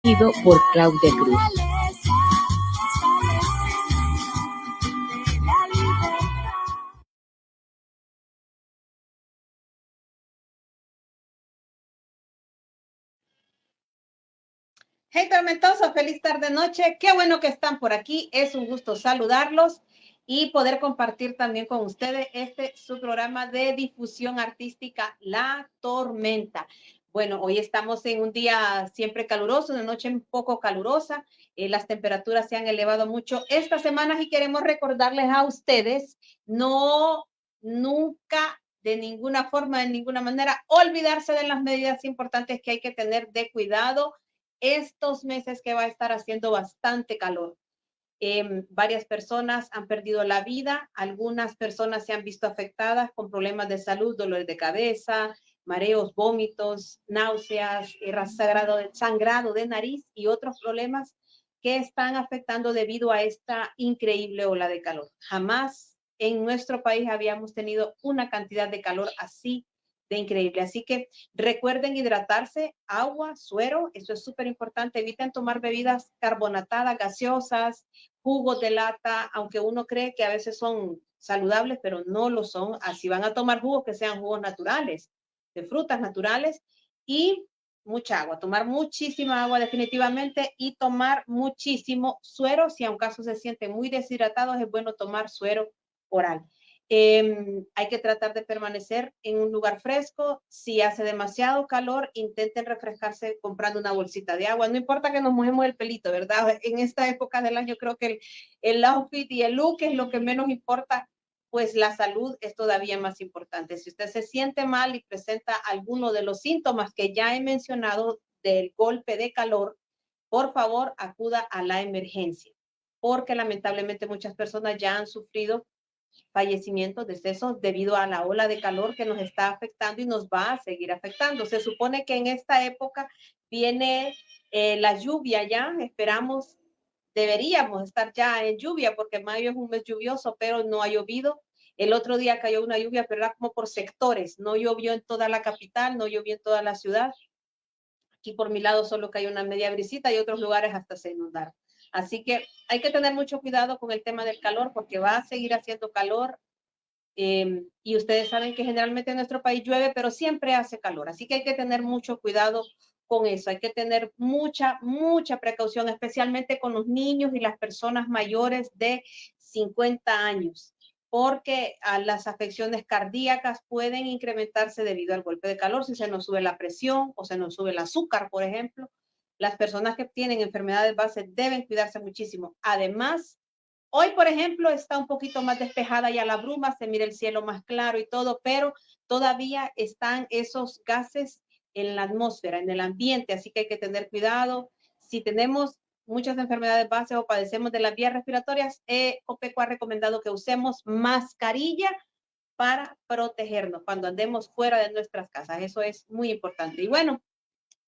Por Claudia Cruz. Hey tormentosos, feliz tarde noche. Qué bueno que están por aquí. Es un gusto saludarlos y poder compartir también con ustedes su programa de difusión artística, La Tormenta. Bueno, hoy estamos en un día siempre caluroso, una noche un poco calurosa. Las temperaturas se han elevado mucho esta semana y queremos recordarles a ustedes nunca, de ninguna forma, de ninguna manera, olvidarse de las medidas importantes que hay que tener de cuidado estos meses que va a estar haciendo bastante calor. Varias personas han perdido la vida, algunas personas se han visto afectadas con problemas de salud, dolores de cabeza, mareos, vómitos, náuseas, sangrado de nariz y otros problemas que están afectando debido a esta increíble ola de calor. Jamás en nuestro país habíamos tenido una cantidad de calor así de increíble. Así que recuerden hidratarse, agua, suero, eso es súper importante. Eviten tomar bebidas carbonatadas, gaseosas, jugos de lata, aunque uno cree que a veces son saludables, pero no lo son. Así van a tomar jugos que sean jugos naturales, de frutas naturales y mucha agua. Tomar muchísima agua definitivamente y tomar muchísimo suero. Si a un caso se sienten muy deshidratados, es bueno tomar suero oral. Hay que tratar de permanecer en un lugar fresco. Si hace demasiado calor, intenten refrescarse comprando una bolsita de agua. No importa que nos mojemos el pelito, ¿verdad? En esta época del año creo que el outfit y el look es lo que menos importa, pues la salud es todavía más importante. Si usted se siente mal y presenta alguno de los síntomas que ya he mencionado del golpe de calor, por favor acuda a la emergencia, porque lamentablemente muchas personas ya han sufrido fallecimientos, decesos debido a la ola de calor que nos está afectando y nos va a seguir afectando. Se supone que en esta época viene la lluvia ya, esperamos, deberíamos estar ya en lluvia porque mayo es un mes lluvioso, pero no ha llovido. El otro día cayó una lluvia, pero era como por sectores, no llovió en toda la capital, no llovió en toda la ciudad. Aquí por mi lado solo cayó una media brisita y otros lugares hasta se inundaron. Así que hay que tener mucho cuidado con el tema del calor porque va a seguir haciendo calor. Y ustedes saben que generalmente en nuestro país llueve, pero siempre hace calor. Así que hay que tener mucho cuidado con eso. Hay que tener mucha precaución, especialmente con los niños y las personas mayores de 50 años, porque las afecciones cardíacas pueden incrementarse debido al golpe de calor. Si se nos sube la presión o se nos sube el azúcar, por ejemplo, las personas que tienen enfermedades base deben cuidarse muchísimo. Además, hoy, por ejemplo, está un poquito más despejada ya la bruma, se mira el cielo más claro y todo, pero todavía están esos gases en la atmósfera, en el ambiente, así que hay que tener cuidado. Si tenemos muchas enfermedades base o padecemos de las vías respiratorias, OPECO ha recomendado que usemos mascarilla para protegernos cuando andemos fuera de nuestras casas. Eso es muy importante. Y bueno,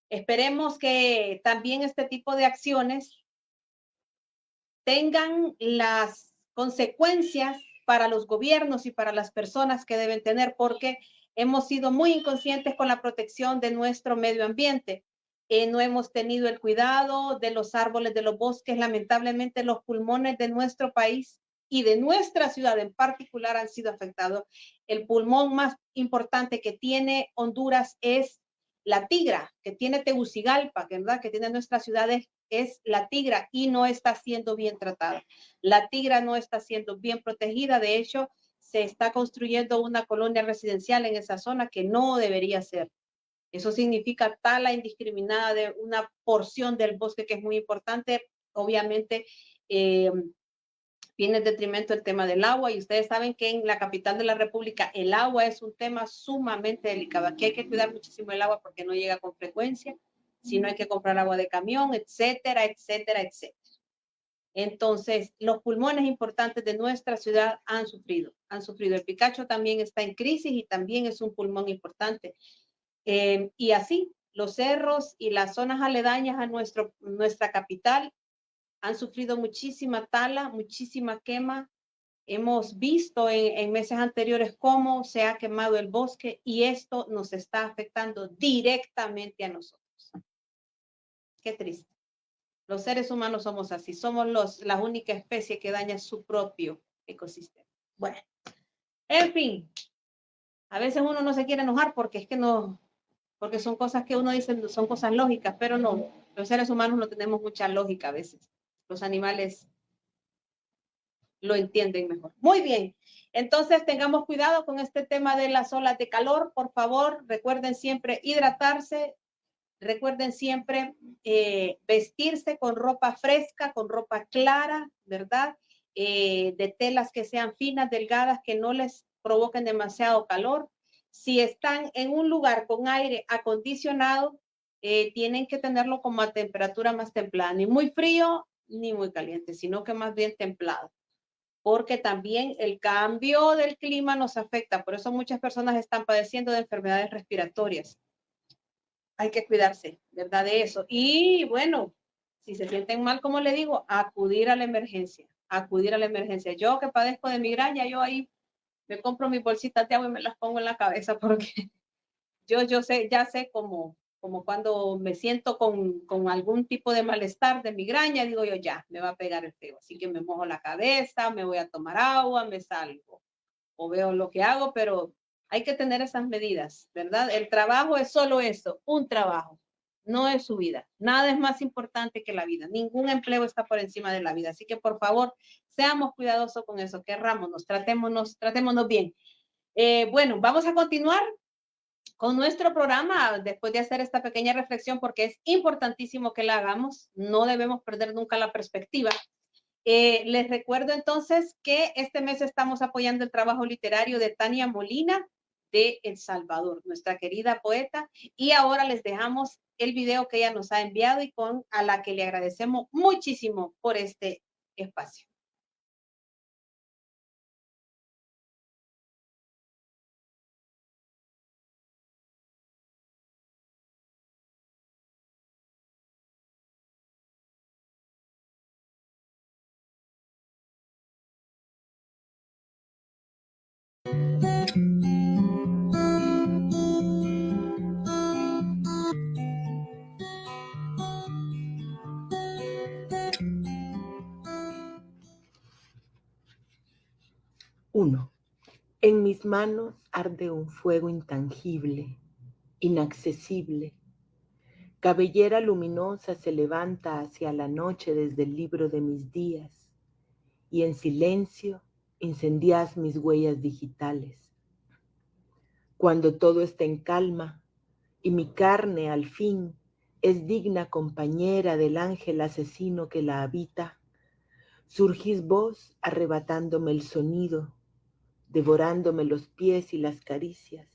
esperemos que también este tipo de acciones tengan las consecuencias para los gobiernos y para las personas que deben tener, porque hemos sido muy inconscientes con la protección de nuestro medio ambiente. No hemos tenido el cuidado de los árboles, de los bosques. Lamentablemente, los pulmones de nuestro país y de nuestra ciudad en particular han sido afectados. El pulmón más importante que tiene Honduras es la Tigra, que tiene Tegucigalpa, que, ¿verdad? Que tiene nuestras ciudades, es la Tigra y no está siendo bien tratada. La Tigra no está siendo bien protegida. De hecho, se está construyendo una colonia residencial en esa zona que no debería ser. Eso significa tala indiscriminada de una porción del bosque que es muy importante. Obviamente, viene en detrimento el tema del agua y ustedes saben que en la capital de la República el agua es un tema sumamente delicado. Aquí hay que cuidar muchísimo el agua porque no llega con frecuencia, sino hay que comprar agua de camión, etcétera, etcétera, etcétera. Entonces, los pulmones importantes de nuestra ciudad han sufrido. El Picacho también está en crisis y también es un pulmón importante. Y así, los cerros y las zonas aledañas a nuestra capital han sufrido muchísima tala, muchísima quema. Hemos visto en meses anteriores cómo se ha quemado el bosque y esto nos está afectando directamente a nosotros. Qué triste. Los seres humanos somos así, somos la única especie que daña su propio ecosistema. Bueno, en fin, a veces uno no se quiere enojar porque es que no, porque son cosas que uno dice, son cosas lógicas, pero no, los seres humanos no tenemos mucha lógica a veces. Los animales lo entienden mejor. Muy bien, entonces tengamos cuidado con este tema de las olas de calor, por favor, recuerden siempre hidratarse, recuerden siempre vestirse con ropa fresca, con ropa clara, ¿verdad? De telas que sean finas, delgadas, que no les provoquen demasiado calor. Si están en un lugar con aire acondicionado, tienen que tenerlo como a temperatura más templada, ni muy frío ni muy caliente, sino que más bien templado, porque también el cambio del clima nos afecta. Por eso muchas personas están padeciendo de enfermedades respiratorias. Hay que cuidarse, ¿verdad? De eso. Y bueno, si se sienten mal, como le digo, acudir a la emergencia, acudir a la emergencia. Yo que padezco de migraña, yo ahí me compro mis bolsitas de agua y me las pongo en la cabeza porque yo sé, ya sé como cuando me siento con algún tipo de malestar, de migraña, digo yo, ya, me va a pegar el feo. Así que me mojo la cabeza, me voy a tomar agua, me salgo o veo lo que hago, pero hay que tener esas medidas, ¿verdad? El trabajo es solo eso, un trabajo, no es su vida. Nada es más importante que la vida. Ningún empleo está por encima de la vida. Así que, por favor, seamos cuidadosos con eso, querrámonos, tratémonos bien. Bueno, vamos a continuar con nuestro programa después de hacer esta pequeña reflexión porque es importantísimo que la hagamos. No debemos perder nunca la perspectiva. Les recuerdo entonces que este mes estamos apoyando el trabajo literario de Tania Molina de El Salvador, nuestra querida poeta, y ahora les dejamos el video que ella nos ha enviado y a la que le agradecemos muchísimo por este espacio. Uno. En mis manos arde un fuego intangible, inaccesible. Cabellera luminosa se levanta hacia la noche desde el libro de mis días y en silencio incendias mis huellas digitales. Cuando todo está en calma y mi carne al fin es digna compañera del ángel asesino que la habita, surgís vos arrebatándome el sonido, devorándome los pies y las caricias,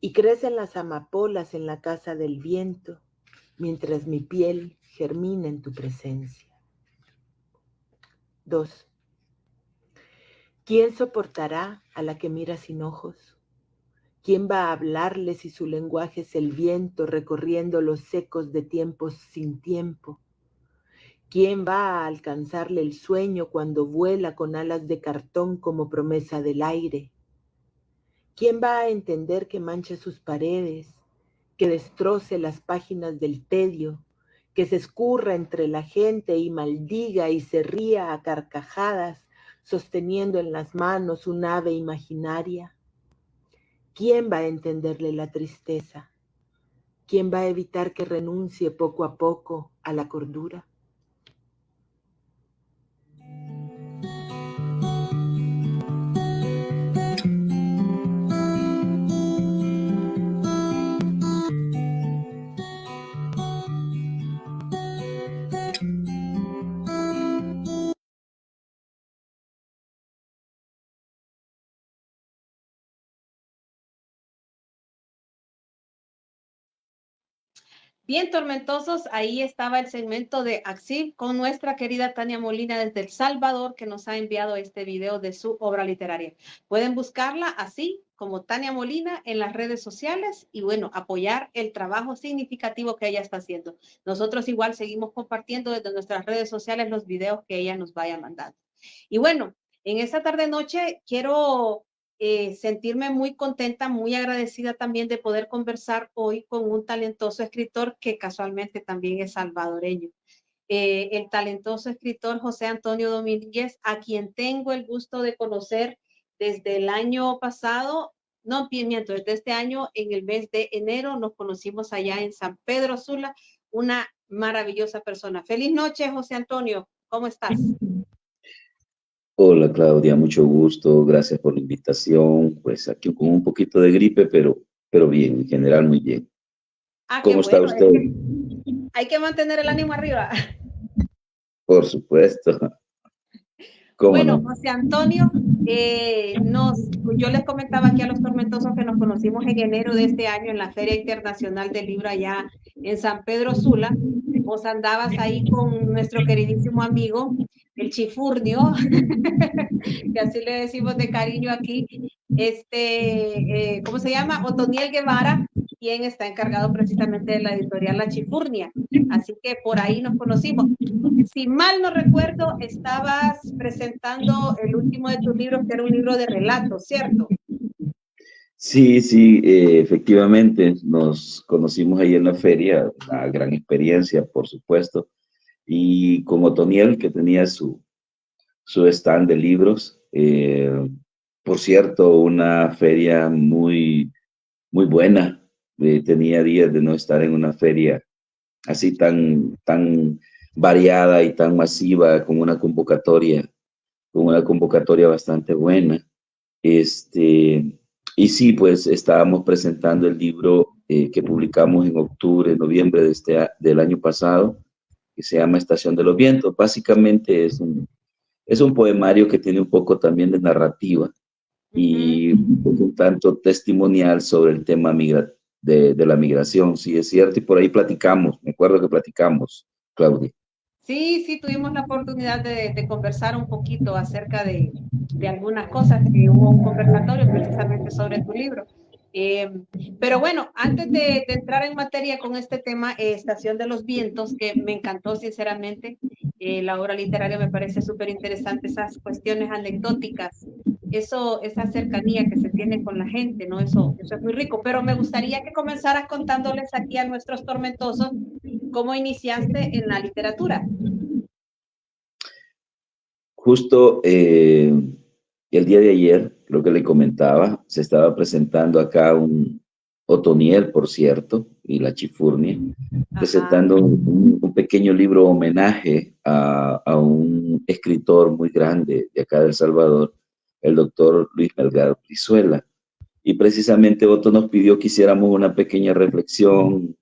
y crecen las amapolas en la casa del viento, mientras mi piel germina en tu presencia. 2. ¿Quién soportará a la que mira sin ojos? ¿Quién va a hablarle si su lenguaje es el viento recorriendo los ecos de tiempos sin tiempo? ¿Quién va a alcanzarle el sueño cuando vuela con alas de cartón como promesa del aire? ¿Quién va a entender que manche sus paredes, que destroce las páginas del tedio, que se escurra entre la gente y maldiga y se ría a carcajadas, sosteniendo en las manos un ave imaginaria? ¿Quién va a entenderle la tristeza? ¿Quién va a evitar que renuncie poco a poco a la cordura? Bien tormentosos, ahí estaba el segmento de Axil con nuestra querida Tania Molina desde El Salvador, que nos ha enviado este video de su obra literaria. Pueden buscarla así como Tania Molina en las redes sociales y bueno, apoyar el trabajo significativo que ella está haciendo. Nosotros igual seguimos compartiendo desde nuestras redes sociales los videos que ella nos vaya mandando. Y bueno, en esta tarde noche quiero sentirme muy contenta, muy agradecida también de poder conversar hoy con un talentoso escritor que casualmente también es salvadoreño. el talentoso escritor José Antonio Domínguez, a quien tengo el gusto de conocer desde el año pasado, no, miento, desde este año, en el mes de enero, nos conocimos allá en San Pedro Sula, una maravillosa persona. Feliz noche, José Antonio, ¿cómo estás? Hola Claudia, mucho gusto, gracias por la invitación. Pues aquí con un poquito de gripe, pero bien, en general muy bien. Qué ¿Cómo está bueno, usted? hay que mantener el ánimo arriba. Por supuesto. ¿Cómo Bueno, no? José Antonio, yo les comentaba aquí a los tormentosos que nos conocimos en enero de este año en la Feria Internacional del Libro allá en San Pedro Sula. Vos andabas ahí con nuestro queridísimo amigo, el Chifurnio, que así le decimos de cariño aquí, ¿cómo se llama? Otoniel Guevara, quien está encargado precisamente de la editorial La Chifurnia. Así que por ahí nos conocimos. Si mal no recuerdo, estabas presentando el último de tus libros, que era un libro de relatos, ¿cierto? Sí, efectivamente, nos conocimos ahí en la feria, una gran experiencia, por supuesto, y con Otoniel, que tenía su stand de libros. Por cierto, una feria muy buena. Tenía días de no estar en una feria así tan variada y tan masiva, con una convocatoria bastante buena. Y sí, pues estábamos presentando el libro que publicamos en octubre, noviembre del año pasado, que se llama Estación de los Vientos. Básicamente es un poemario que tiene un poco también de narrativa y un tanto testimonial sobre el tema de la migración, sí es cierto, y por ahí platicamos, me acuerdo que platicamos, Claudia. Sí, tuvimos la oportunidad de conversar un poquito acerca de algunas cosas, que hubo un conversatorio precisamente sobre tu libro. Pero bueno, antes de entrar en materia con este tema, Estación de los Vientos, que me encantó sinceramente, la obra literaria me parece súper interesante, esas cuestiones anecdóticas, esa cercanía que se tiene con la gente, ¿no? Eso es muy rico, pero me gustaría que comenzaras contándoles aquí a nuestros tormentosos cómo iniciaste en la literatura. Justo el día de ayer, creo que le comentaba, se estaba presentando acá un Otoniel, por cierto, y la Chifurnia, presentando un pequeño libro homenaje a un escritor muy grande de acá de El Salvador, el doctor Luis Melgar Brizuela. Y precisamente Otto nos pidió que hiciéramos una pequeña reflexión,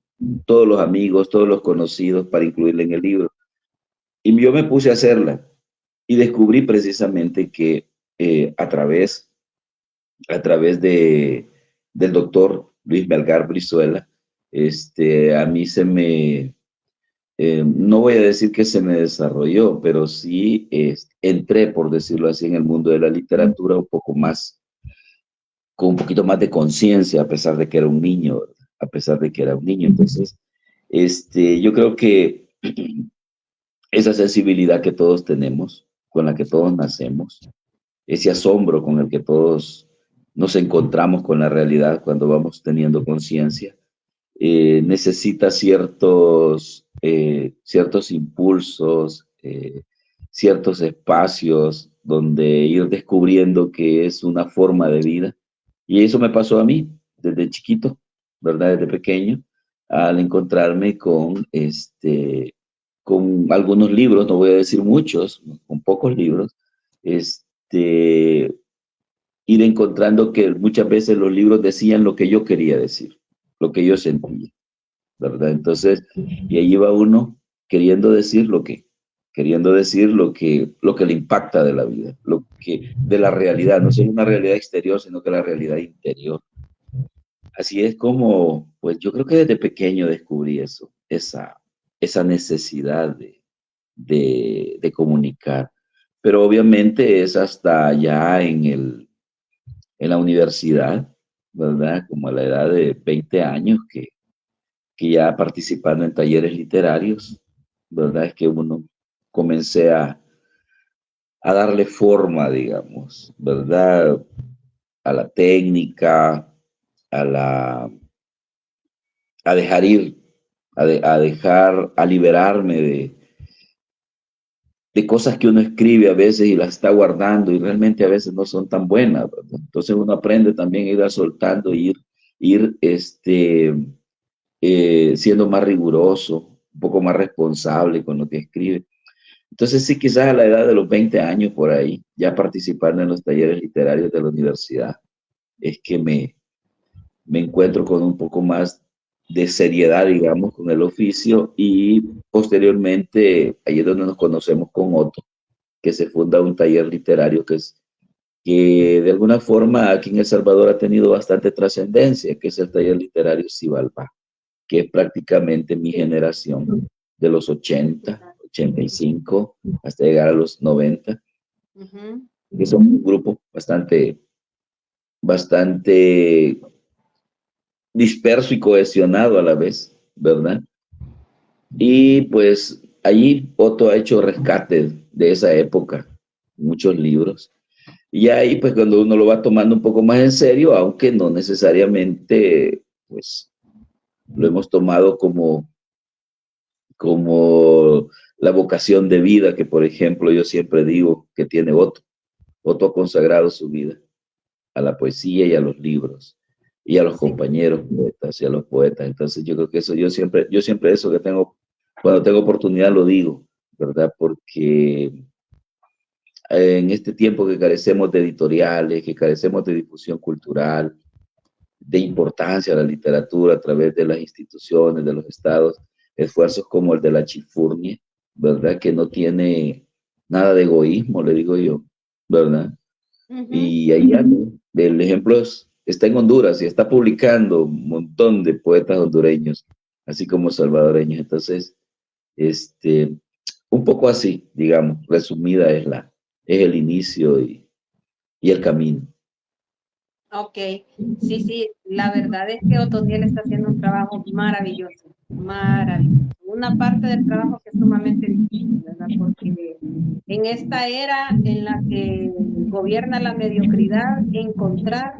todos los amigos, todos los conocidos, para incluirla en el libro. Y yo me puse a hacerla y descubrí precisamente que a través del doctor Luis Melgar Brizuela, a mí no voy a decir que se me desarrolló, pero sí entré, por decirlo así, en el mundo de la literatura un poco más, con un poquito más de conciencia, a pesar de que era un niño, ¿verdad? A pesar de que era un niño. Entonces, yo creo que esa sensibilidad que todos tenemos, con la que todos nacemos, ese asombro con el que todos nos encontramos con la realidad cuando vamos teniendo conciencia, necesita ciertos impulsos, ciertos espacios donde ir descubriendo que es una forma de vida. Y eso me pasó a mí desde chiquito, ¿verdad? Desde pequeño, al encontrarme con algunos libros, no voy a decir muchos, con pocos libros, ir encontrando que muchas veces los libros decían lo que yo quería decir, lo que yo sentía, ¿verdad? Entonces, y ahí va uno queriendo decir lo que le impacta de la vida, de la realidad, no solo una realidad exterior, sino que la realidad interior. Así es como, pues yo creo que desde pequeño descubrí esa necesidad de comunicar. Pero obviamente es hasta ya en la universidad, ¿verdad? Como a la edad de 20 años que ya participando en talleres literarios, ¿verdad? Es que uno comencé a darle forma, digamos, ¿verdad? A la técnica, a la, a dejar ir, a liberarme de cosas que uno escribe a veces y las está guardando y realmente a veces no son tan buenas, ¿verdad? Entonces uno aprende también a ir soltando, ir siendo más riguroso, un poco más responsable con lo que escribe. Entonces sí, quizás a la edad de los 20 años por ahí, ya participando en los talleres literarios de la universidad, es que me encuentro con un poco más de seriedad, digamos, con el oficio y posteriormente, ahí es donde nos conocemos con Otto, que se funda un taller literario que de alguna forma aquí en El Salvador ha tenido bastante trascendencia, que es el taller literario Xibalbá, que es prácticamente mi generación de los 80, 85, hasta llegar a los 90, que son un grupo bastante disperso y cohesionado a la vez, ¿verdad? Y pues allí Otto ha hecho rescate de esa época, muchos libros. Y ahí pues cuando uno lo va tomando un poco más en serio, aunque no necesariamente pues lo hemos tomado como la vocación de vida que por ejemplo yo siempre digo que tiene Otto. Otto ha consagrado su vida a la poesía y a los libros y a los compañeros poetas y a los poetas. Entonces yo creo que eso yo siempre eso que tengo, cuando tengo oportunidad lo digo, ¿verdad? Porque en este tiempo que carecemos de editoriales, que carecemos de difusión cultural, de importancia a la literatura a través de las instituciones, de los estados, esfuerzos como el de la Chifurnia, ¿verdad? Que no tiene nada de egoísmo, le digo yo, ¿verdad? Y ahí el ejemplo está en Honduras y está publicando un montón de poetas hondureños, así como salvadoreños. Entonces, un poco así, digamos, resumida es el inicio y el camino. Ok, sí, la verdad es que Otoniel está haciendo un trabajo maravilloso, maravilloso. Una parte del trabajo que es sumamente difícil, ¿verdad? Porque en esta era en la que gobierna la mediocridad, encontrar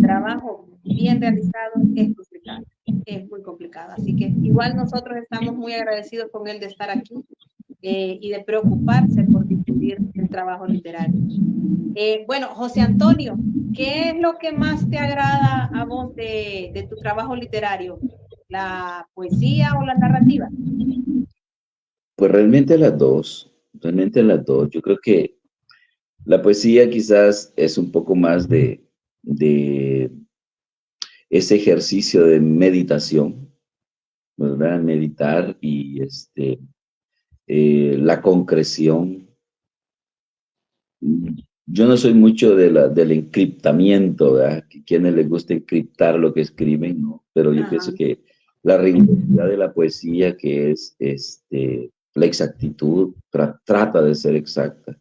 trabajo bien realizado es complicado, es muy complicado. Así que igual nosotros estamos muy agradecidos con él de estar aquí y de preocuparse por difundir el trabajo literario. Bueno, José Antonio, ¿qué es lo que más te agrada a vos de tu trabajo literario? ¿La poesía o la narrativa? Pues realmente las dos. Yo creo que la poesía quizás es un poco más de ese ejercicio de meditación, ¿verdad? Meditar y la concreción. Yo no soy mucho del encriptamiento, ¿verdad? Que quienes les gusta encriptar lo que escriben, ¿no? Pero yo pienso que la rigurosidad de la poesía, que es la exactitud, trata de ser exacta.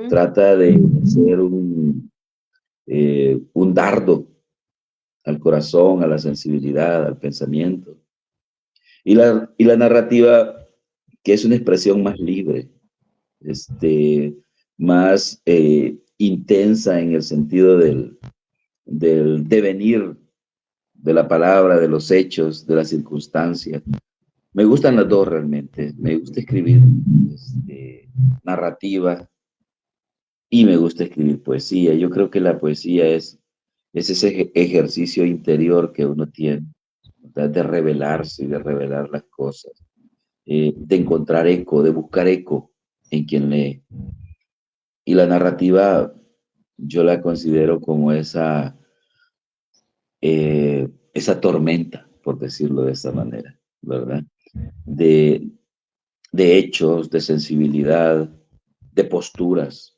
Trata de ser un dardo al corazón, a la sensibilidad, al pensamiento. Y la narrativa, que es una expresión más libre, más intensa en el sentido del devenir de la palabra, de los hechos, de las circunstancias. Me gustan las dos realmente. Me gusta escribir narrativa y me gusta escribir poesía. Yo creo que la poesía es ese ejercicio interior que uno tiene, ¿verdad? De revelarse y de revelar las cosas, de encontrar eco, de buscar eco en quien lee. Y la narrativa yo la considero como esa tormenta, por decirlo de esa manera, ¿verdad? De, de hechos, de sensibilidad, de posturas,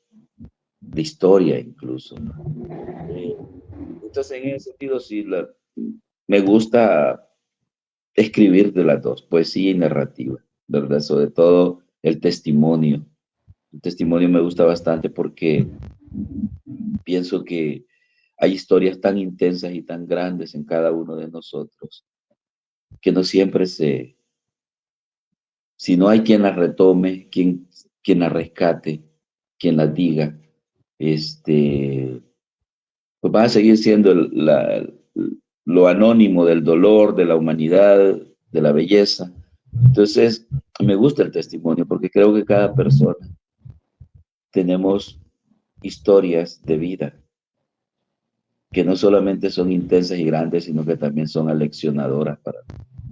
de historia incluso. Entonces, en ese sentido, sí, me gusta escribir de las dos, poesía y narrativa, ¿verdad? Sobre todo el testimonio. El testimonio me gusta bastante porque pienso que hay historias tan intensas y tan grandes en cada uno de nosotros que no siempre si no hay quien las retome, quien las rescate, quien las diga, pues va a seguir siendo lo anónimo del dolor, de la humanidad, de la belleza. Entonces, me gusta el testimonio porque creo que cada persona tenemos historias de vida que no solamente son intensas y grandes, sino que también son aleccionadoras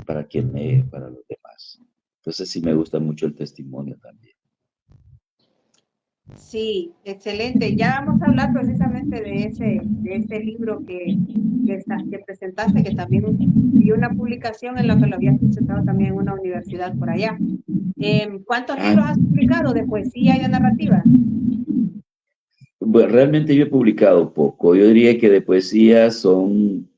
para quien lee, para los demás. Entonces sí me gusta mucho el testimonio también. Sí, excelente. Ya vamos a hablar precisamente de ese libro que presentaste, que también vi una publicación en la que lo habías presentado también en una universidad por allá. ¿Cuántos libros has publicado de poesía y de narrativa? Bueno, realmente yo he publicado poco. Yo diría que de poesía son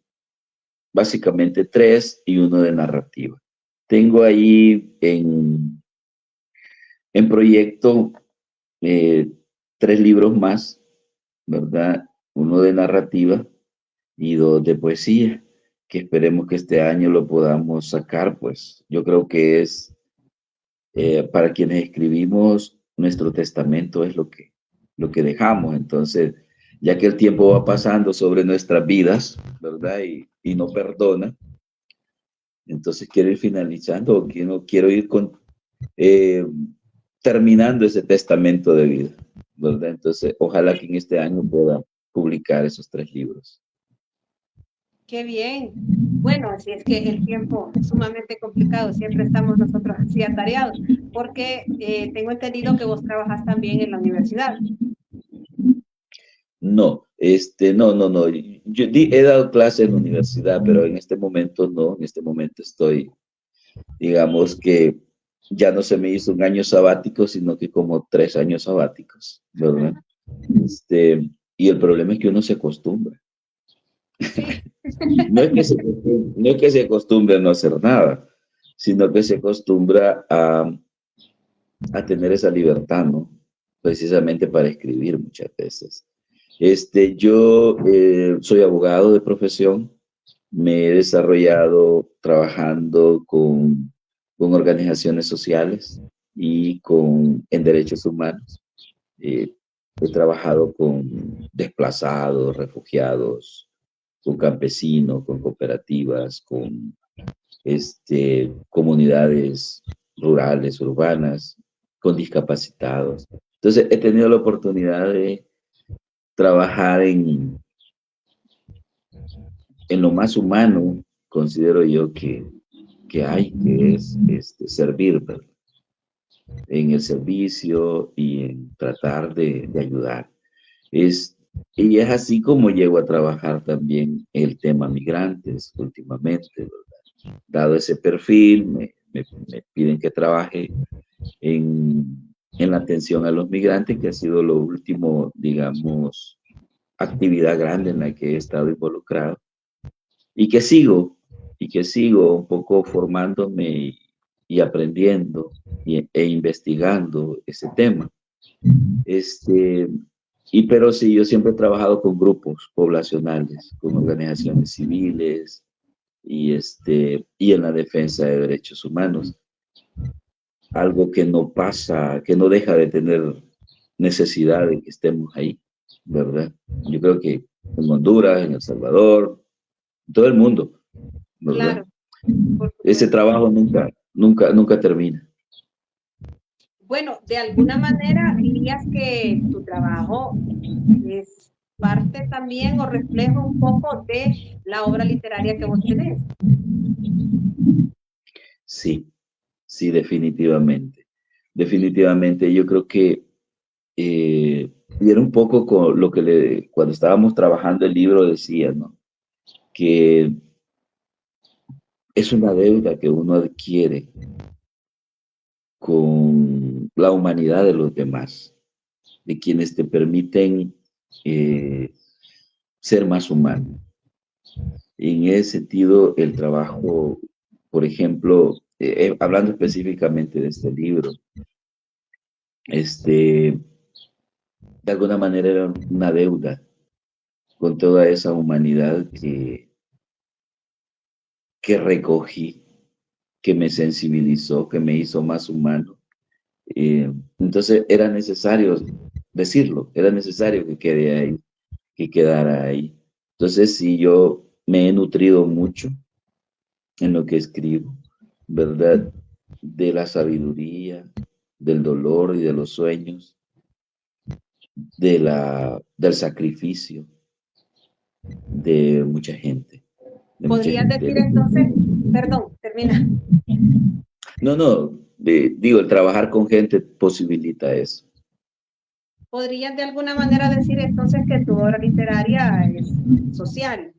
básicamente 3 y uno de narrativa. Tengo ahí en proyecto 3 libros más, ¿verdad? Uno de narrativa y 2 de poesía, que esperemos que este año lo podamos sacar, pues yo creo que es para quienes escribimos nuestro testamento es lo que dejamos. Entonces, ya que el tiempo va pasando sobre nuestras vidas, ¿verdad? Y no perdona, entonces quiero ir finalizando, o quiero ir eh, terminando ese testamento de vida, ¿verdad? Entonces, ojalá que en este año pueda publicar esos 3 libros. Qué bien. Bueno, así es que el tiempo es sumamente complicado, siempre estamos nosotros así atareados, porque tengo entendido que vos trabajas también en la universidad. No, no. He dado clases en la universidad, pero en este momento no. En este momento estoy, digamos que ya no se me hizo un año sabático, sino que como 3 años sabáticos, ¿verdad? Y el problema es que uno se acostumbra. Sí. No es que se acostumbre a no hacer nada, sino que se acostumbra a tener esa libertad, ¿no? Precisamente para escribir muchas veces. Yo soy abogado de profesión, me he desarrollado trabajando con organizaciones sociales y en derechos humanos. He trabajado con desplazados, refugiados, con campesinos, con cooperativas, con comunidades rurales, urbanas, con discapacitados. Entonces he tenido la oportunidad de trabajar en lo más humano, considero yo que hay, que es servir, ¿verdad? En el servicio y en tratar de ayudar. Y es así como llego a trabajar también el tema migrantes últimamente, ¿verdad? Dado ese perfil, me piden que trabaje en la atención a los migrantes, que ha sido lo último, digamos, actividad grande en la que he estado involucrado y que sigo un poco formándome y aprendiendo e investigando ese tema. Pero sí, yo siempre he trabajado con grupos poblacionales, con organizaciones civiles y en la defensa de derechos humanos. Algo que no pasa, que no deja de tener necesidad de que estemos ahí, ¿verdad? Yo creo que en Honduras, en El Salvador, todo el mundo, ¿verdad? Claro, por Ese supuesto. trabajo nunca termina. Bueno, de alguna manera dirías que tu trabajo es parte también o reflejo un poco de la obra literaria que vos tenés. Sí, sí, definitivamente. Definitivamente, yo creo que y era un poco con lo que cuando estábamos trabajando el libro decía, ¿no? Que es una deuda que uno adquiere con la humanidad de los demás, de quienes te permiten ser más humano. En ese sentido, el trabajo, por ejemplo, hablando específicamente de este libro, de alguna manera era una deuda con toda esa humanidad que recogí, que me sensibilizó, que me hizo más humano. Entonces era necesario decirlo, era necesario que quede ahí, que quedara ahí. Entonces sí, yo me he nutrido mucho en lo que escribo, ¿verdad? de la sabiduría, del dolor y de los sueños, del sacrificio de mucha gente. De mucha ¿Podrías gente. decir entonces, perdón, termina? No, digo, el trabajar con gente posibilita eso. ¿Podrías de alguna manera decir entonces que tu obra literaria es social?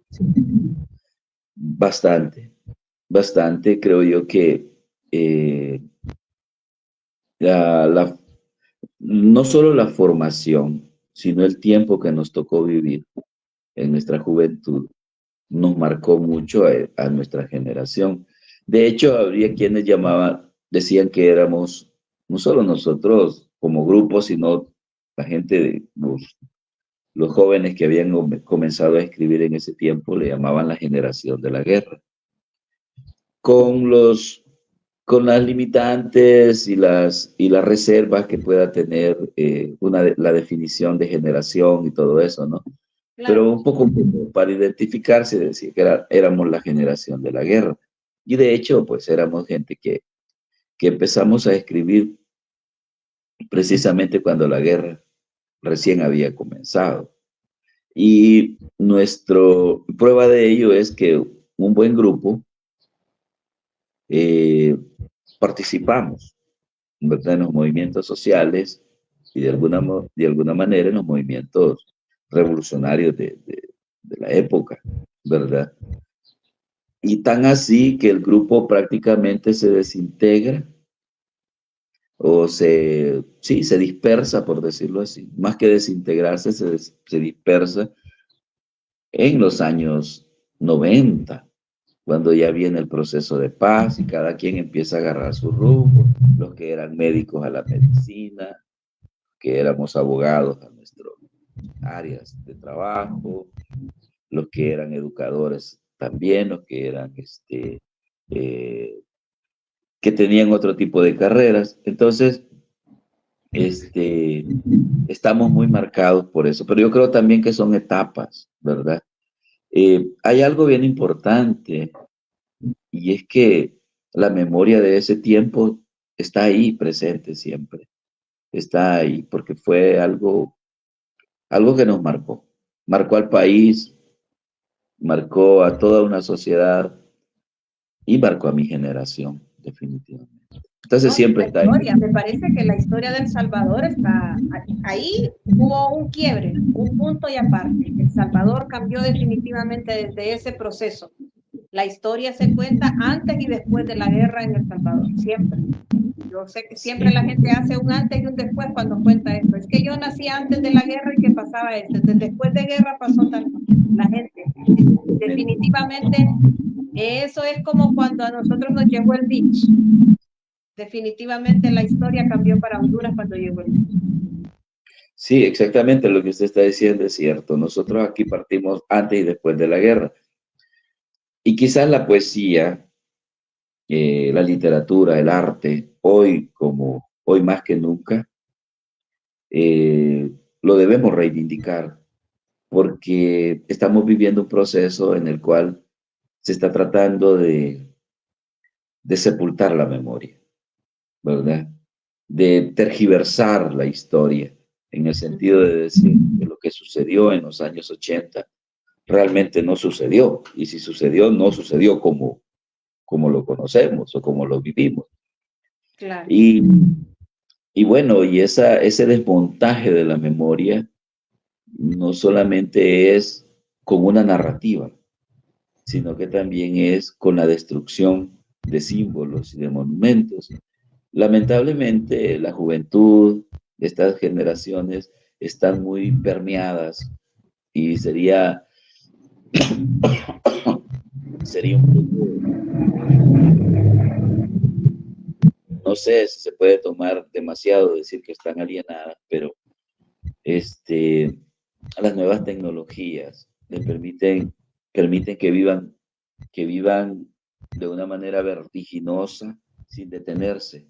Bastante, bastante. Creo yo que eh, no solo la formación, sino el tiempo que nos tocó vivir en nuestra juventud nos marcó mucho a nuestra generación. De hecho, habría quienes decían que éramos, no solo nosotros como grupo, sino la gente, los jóvenes que habían comenzado a escribir en ese tiempo, le llamaban la generación de la guerra. Con con las limitantes y las reservas que pueda tener la definición de generación y todo eso, ¿no? Claro. Pero un poco para identificarse, decir que éramos la generación de la guerra. Y de hecho, pues éramos gente que empezamos a escribir precisamente cuando la guerra recién había comenzado. Y nuestra prueba de ello es que un buen grupo eh, participamos, ¿verdad?, en los movimientos sociales y de alguna manera en los movimientos revolucionarios de la época, ¿verdad? Y tan así que el grupo prácticamente se desintegra o se dispersa, por decirlo así. Más que desintegrarse, se dispersa en los años 90, cuando ya viene el proceso de paz y cada quien empieza a agarrar su rumbo, los que eran médicos a la medicina, que éramos abogados a nuestras áreas de trabajo, los que eran educadores también, los que eran eh, que tenían otro tipo de carreras. Entonces, estamos muy marcados por eso, pero yo creo también que son etapas, ¿verdad? Hay algo bien importante y es que la memoria de ese tiempo está ahí presente siempre, está ahí porque fue algo que nos marcó al país, marcó a toda una sociedad y marcó a mi generación, definitivamente. Entonces No, y siempre la está ahí. historia, me parece que la historia de El Salvador está ahí, hubo un quiebre, un punto y aparte. El Salvador cambió definitivamente desde ese proceso. La historia se cuenta antes y después de la guerra en El Salvador, siempre. Yo sé que siempre la gente hace un antes y un después cuando cuenta esto. Es que yo nací antes de la guerra y que pasaba esto. Después de guerra pasó tal cosa. La gente, definitivamente, eso es como cuando a nosotros nos llegó el bicho. Definitivamente la historia cambió para Honduras cuando llegó el bicho. Sí, exactamente lo que usted está diciendo es cierto. Nosotros aquí partimos antes y después de la guerra. Y quizás la poesía, la literatura, el arte, hoy más que nunca, lo debemos reivindicar porque estamos viviendo un proceso en el cual se está tratando de sepultar la memoria, ¿verdad? De tergiversar la historia, en el sentido de decir que lo que sucedió en los años 80 realmente no sucedió, y si sucedió, no sucedió como lo conocemos o como lo vivimos. Claro. Y bueno, y ese desmontaje de la memoria no solamente es con una narrativa, sino que también es con la destrucción de símbolos y de monumentos. Lamentablemente, la juventud de estas generaciones están muy permeadas y sería no sé si se puede tomar demasiado decir que están alienadas, pero las nuevas tecnologías les permiten que vivan de una manera vertiginosa sin detenerse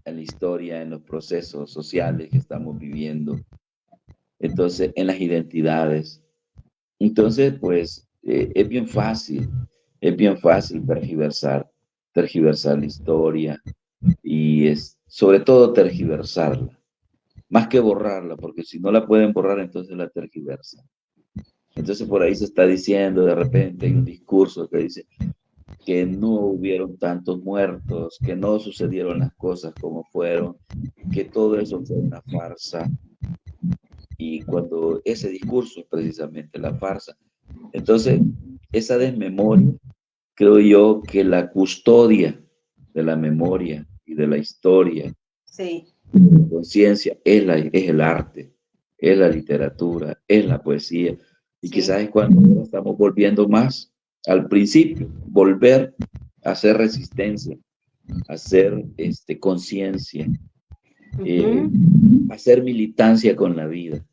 en la historia, en los procesos sociales que estamos viviendo, entonces en las identidades. Entonces, pues es bien fácil tergiversar tergiversar la historia y sobre todo tergiversarla, más que borrarla, porque si no la pueden borrar, entonces la tergiversan. Entonces por ahí se está diciendo, de repente hay un discurso que dice que no hubieron tantos muertos, que no sucedieron las cosas como fueron, que todo eso fue una farsa. Y cuando ese discurso es precisamente la farsa, entonces esa desmemoria, creo yo que la custodia de la memoria y de la historia, Sí, de la conciencia, es el arte, es la literatura, es la poesía. Y sí. quizás es cuando estamos volviendo más al principio, volver a hacer resistencia, a hacer conciencia, Ujú. hacer militancia con la vida,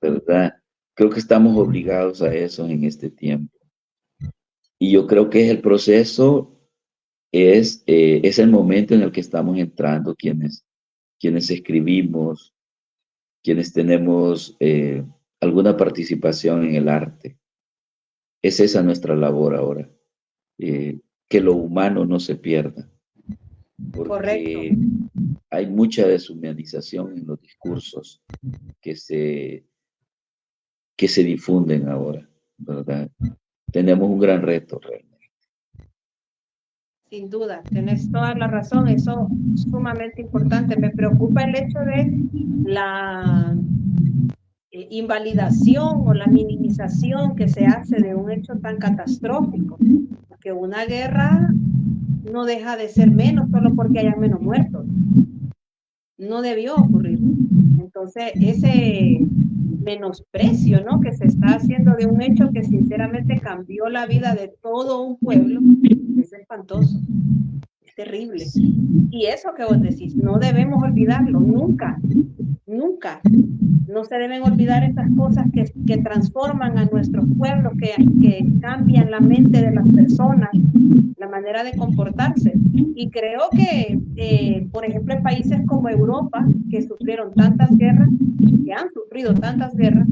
¿verdad? Creo que estamos obligados a eso en este tiempo. Y yo creo que es el proceso, es el momento en el que estamos entrando quienes escribimos, quienes tenemos alguna participación en el arte. Es esa nuestra labor ahora, que lo humano no se pierda, Correcto. porque hay mucha deshumanización en los discursos que se difunden ahora, ¿verdad? Tenemos un gran reto realmente. Sin duda, tenés toda la razón, eso es sumamente importante. Me preocupa el hecho de la invalidación o la minimización que se hace de un hecho tan catastrófico, porque una guerra no deja de ser menos solo porque haya menos muertos. No debió ocurrir. Entonces, ese menosprecio, ¿no?, que se está haciendo de un hecho que sinceramente cambió la vida de todo un pueblo, es espantoso. Terrible. Y eso que vos decís, no debemos olvidarlo, nunca, nunca. No se deben olvidar estas cosas que transforman a nuestros pueblos, que cambian la mente de las personas, la manera de comportarse. Y creo que, por ejemplo, en países como Europa, que sufrieron tantas guerras, que han sufrido tantas guerras,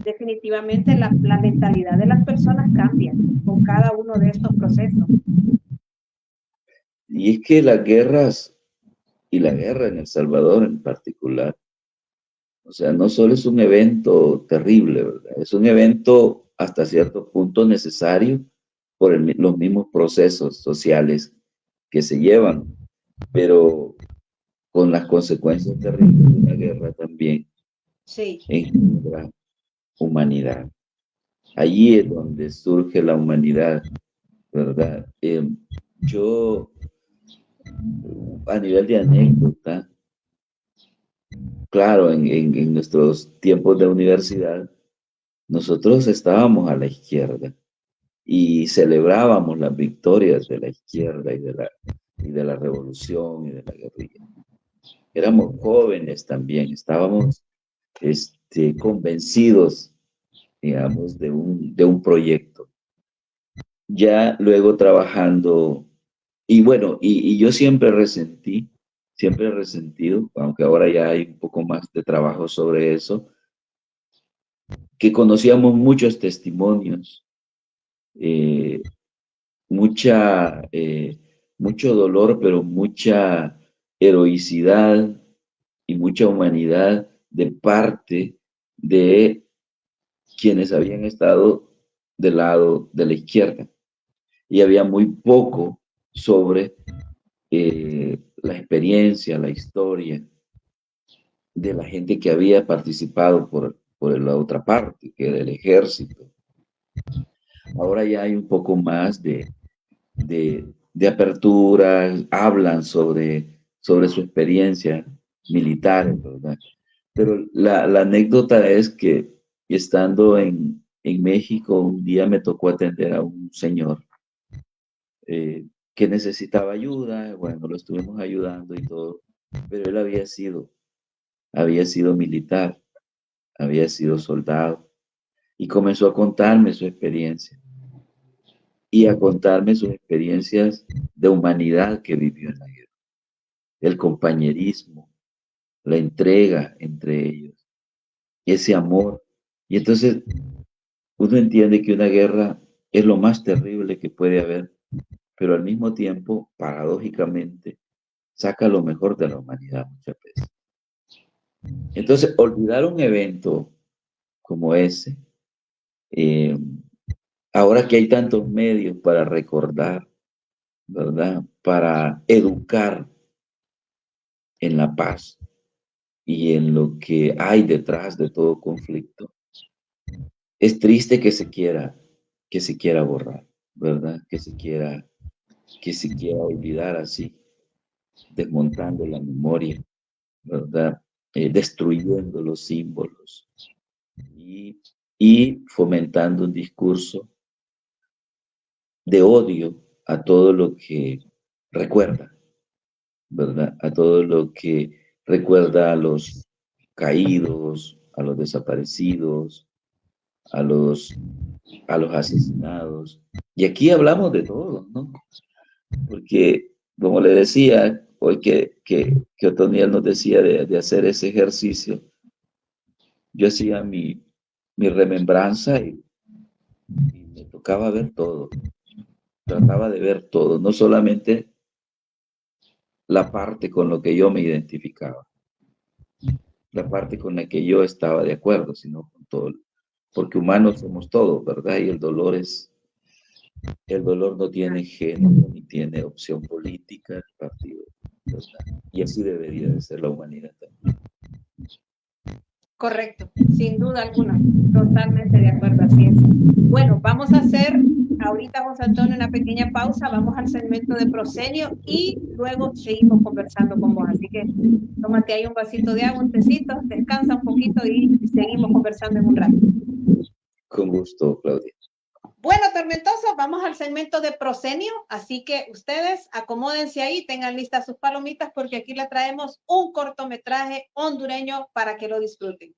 definitivamente la mentalidad de las personas cambia con cada uno de estos procesos. Y es que las guerras, y la guerra en El Salvador en particular, o sea, no solo es un evento terrible, ¿verdad? Es un evento hasta cierto punto necesario por los mismos procesos sociales que se llevan, pero con las consecuencias terribles de la guerra también Sí. en la humanidad. Allí es donde surge la humanidad, ¿verdad? Yo, a nivel de anécdota, claro, en nuestros tiempos de universidad, nosotros estábamos a la izquierda y celebrábamos las victorias de la izquierda y de la revolución y de la guerrilla. Éramos jóvenes también, estábamos convencidos, digamos, de un proyecto. Ya luego trabajando, y bueno, y yo siempre he resentido, aunque ahora ya hay un poco más de trabajo sobre eso, que conocíamos muchos testimonios, eh, mucho dolor, pero mucha heroicidad y mucha humanidad de parte de quienes habían estado del lado de la izquierda. Y había muy poco sobre la experiencia, la historia de la gente que había participado por la otra parte, que era el ejército. Ahora ya hay un poco más de apertura, hablan sobre su experiencia militar, ¿verdad? Pero la anécdota es que estando en México, un día me tocó atender a un señor que necesitaba ayuda. Bueno, lo estuvimos ayudando y todo, pero él había sido militar, había sido soldado y comenzó a contarme su experiencia y a contarme sus experiencias de humanidad que vivió en la guerra, el compañerismo, la entrega entre ellos, ese amor. Y entonces uno entiende que una guerra es lo más terrible que puede haber, pero al mismo tiempo, paradójicamente, saca lo mejor de la humanidad muchas veces. Entonces, olvidar un evento como ese, eh, ahora que hay tantos medios para recordar, ¿verdad? Para educar en la paz y en lo que hay detrás de todo conflicto, es triste que se quiera borrar, ¿verdad? Que se quiera olvidar así, desmontando la memoria, ¿verdad? Destruyendo los símbolos y, y fomentando un discurso de odio a todo lo que recuerda, ¿verdad? A todo lo que recuerda a los caídos, a los desaparecidos, a los, a los asesinados. Y aquí hablamos de todo, ¿no? Porque, como le decía, hoy que Otoniel nos decía de hacer ese ejercicio, yo hacía mi remembranza y me tocaba ver todo, trataba de ver todo, no solamente la parte con lo que yo me identificaba, la parte con la que yo estaba de acuerdo, sino con todo, porque humanos somos todos, ¿verdad? Y el dolor no tiene género, ni tiene opción política, ni partido, ¿verdad? Y así debería de ser la humanidad también. Correcto, sin duda alguna, totalmente de acuerdo, así es. Bueno, vamos a hacer ahorita, José Antonio, una pequeña pausa, vamos al segmento de proscenio y luego seguimos conversando con vos. Así que tómate ahí un vasito de agua, un tecito, descansa un poquito y seguimos conversando en un rato. Con gusto, Claudia. Bueno, tormentosos, vamos al segmento de proscenio, así que ustedes acomódense ahí, tengan listas sus palomitas porque aquí les traemos un cortometraje hondureño para que lo disfruten.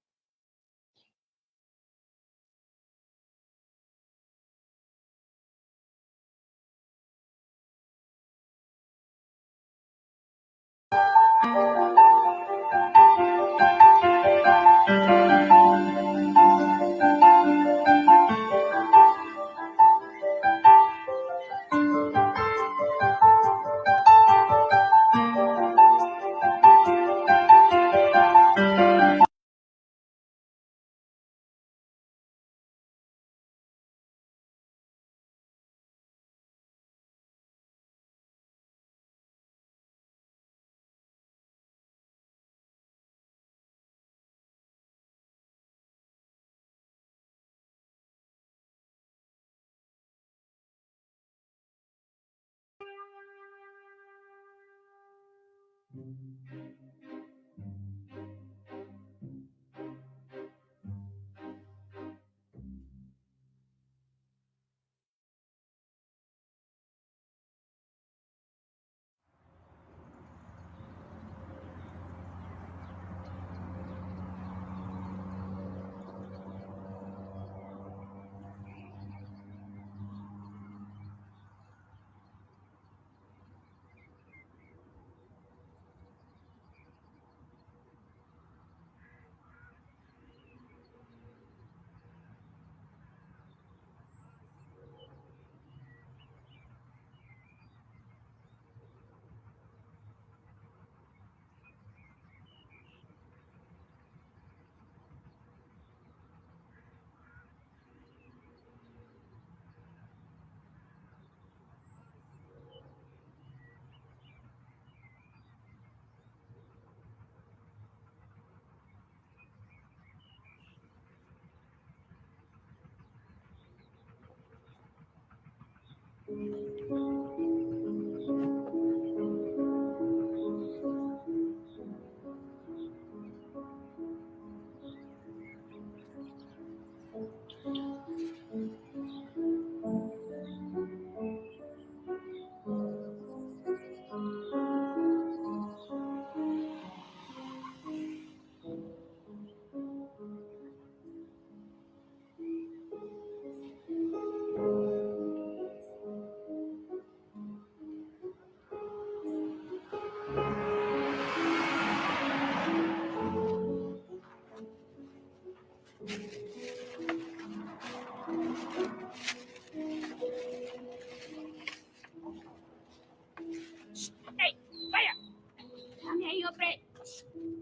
hombre.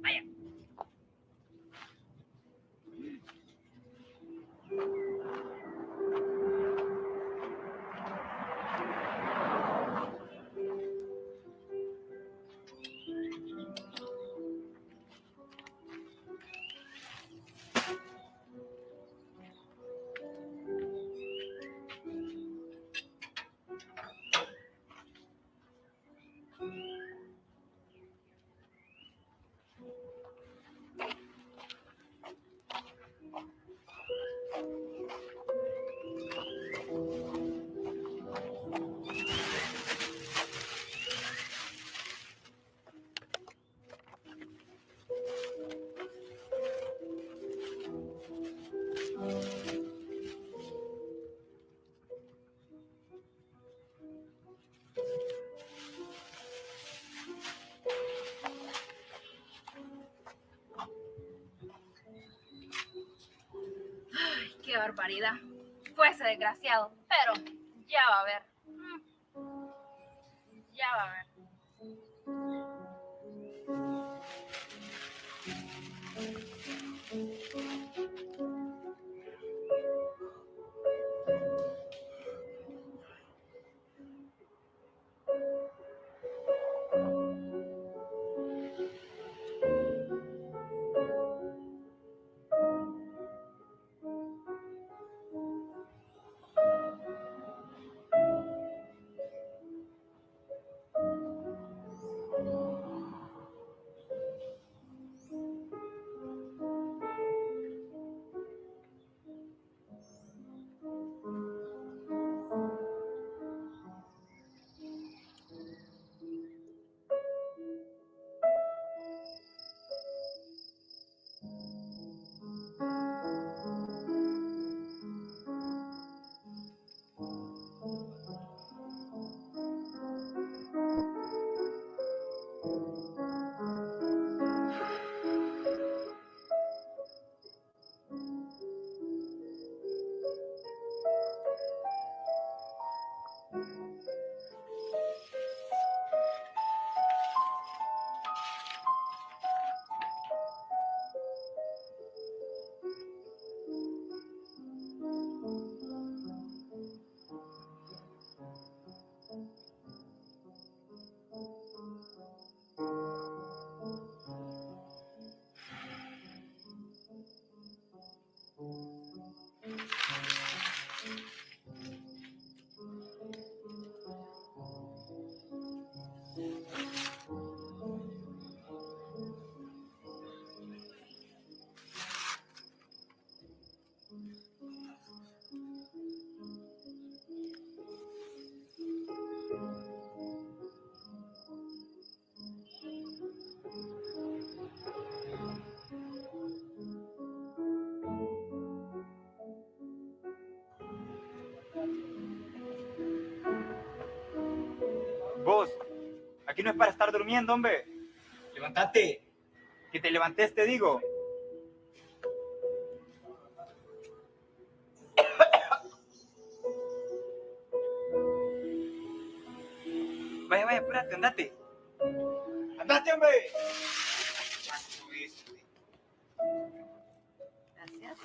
Vaya. Qué barbaridad. Fue ese desgraciado, pero ya va a ver. Ya va a ver. Vos, aquí no es para estar durmiendo, hombre. Levántate. Que te levantes, te digo. Vaya, vaya, espérate, andate. ¡Andate, hombre! Gracias.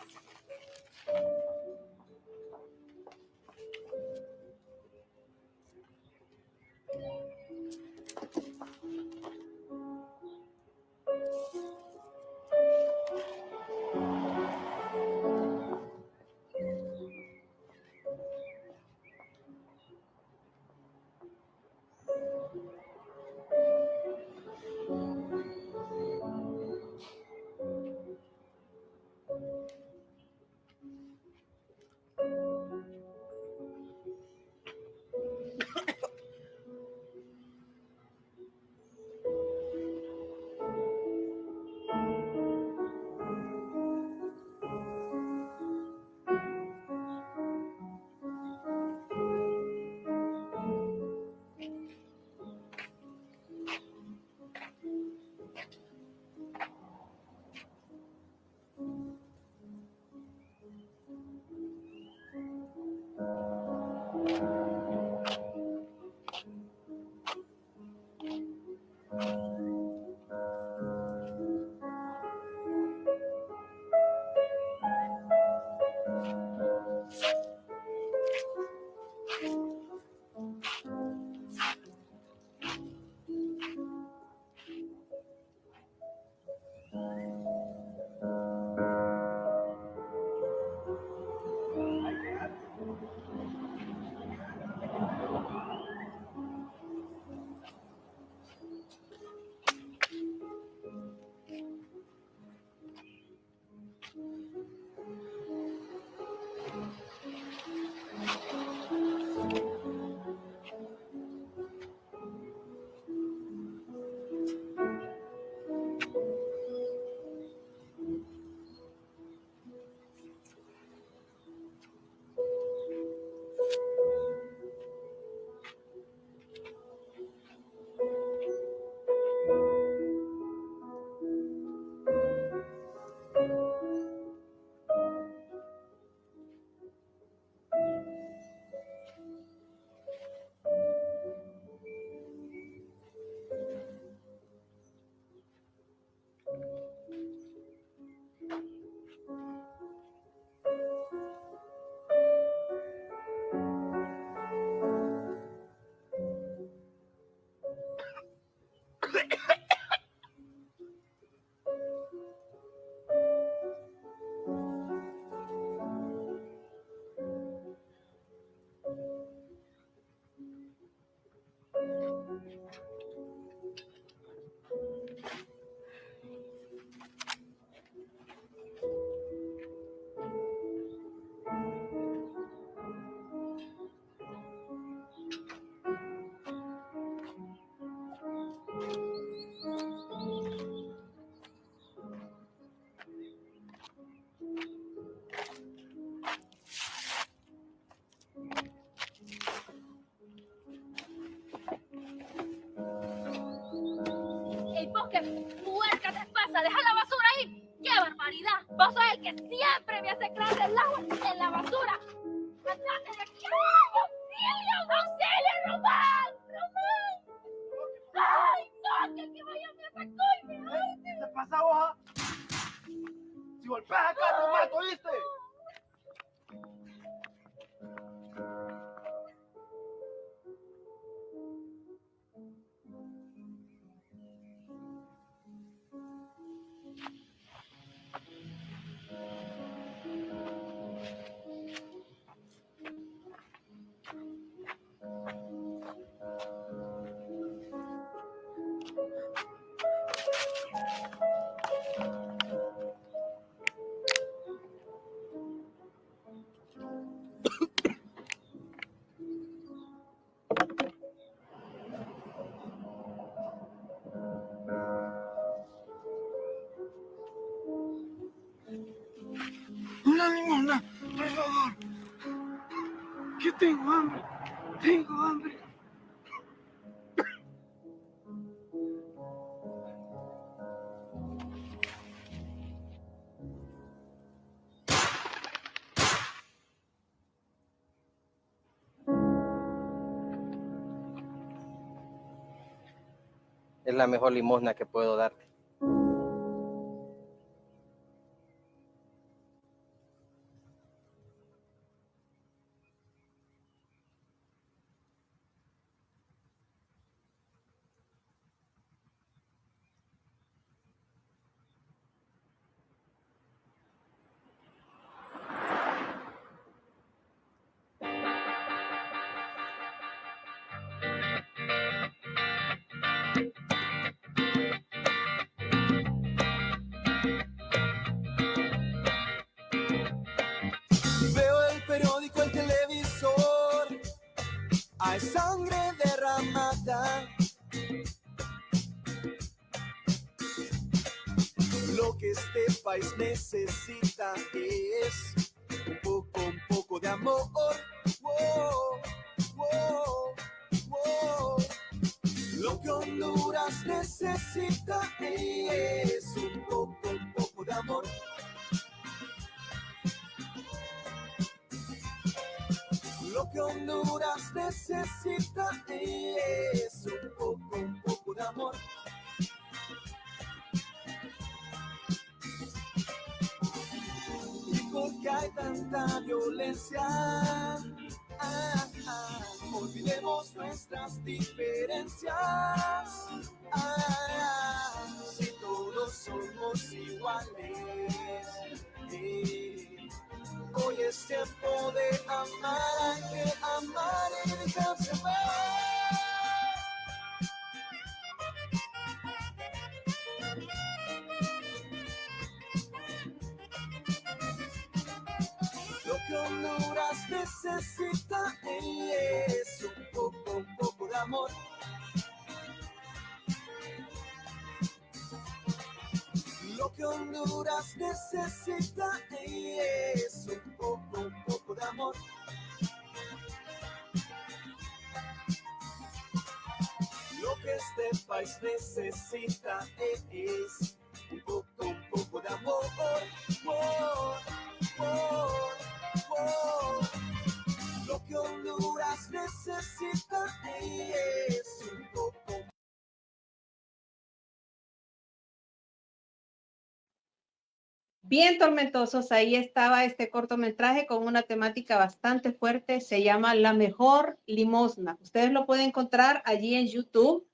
vos qué puerca te pasa, deja la basura ahí. ¡Qué barbaridad! Vos sos el que siempre me hace clase el agua en la basura. ¡Andate de aquí! ¡Auxilio! ¡Auxilio, Román! ¡Román! ¡Ay, no! ¡Que el que vaya me atacó y me arde! ¿Qué te pasa, hoja? Si golpeas acá, te mato, ¿viste? Una limosna, por favor. Que tengo hambre. Tengo hambre. Es la mejor limosna que puedo darte. Veo el periódico, el televisor, hay sangre derramada. Lo que este país necesita es un poco de amor. Wow, wow, wow. Lo que Honduras necesita es un poco de amor. Lo que Honduras necesita es un poco de amor. Y porque hay tanta violencia, olvidemos nuestras diferencias. Si todos somos iguales, hoy es tiempo de amar, hay que amar y dejarse amar. Lo que Honduras necesita es un poco de amor. Lo que Honduras necesita es un poco de amor. Lo que este país necesita es un poco de amor. Lo que Honduras necesita es un poco. Bien tormentosos, ahí estaba este cortometraje con una temática bastante fuerte, se llama La Mejor Limosna. Ustedes lo pueden encontrar allí en YouTube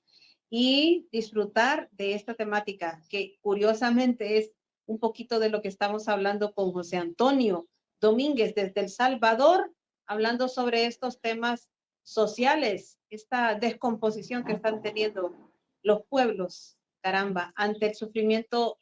y disfrutar de esta temática, que curiosamente es un poquito de lo que estamos hablando con José Antonio Domínguez desde El Salvador, hablando sobre estos temas sociales, esta descomposición que están teniendo los pueblos, caramba, ante el sufrimiento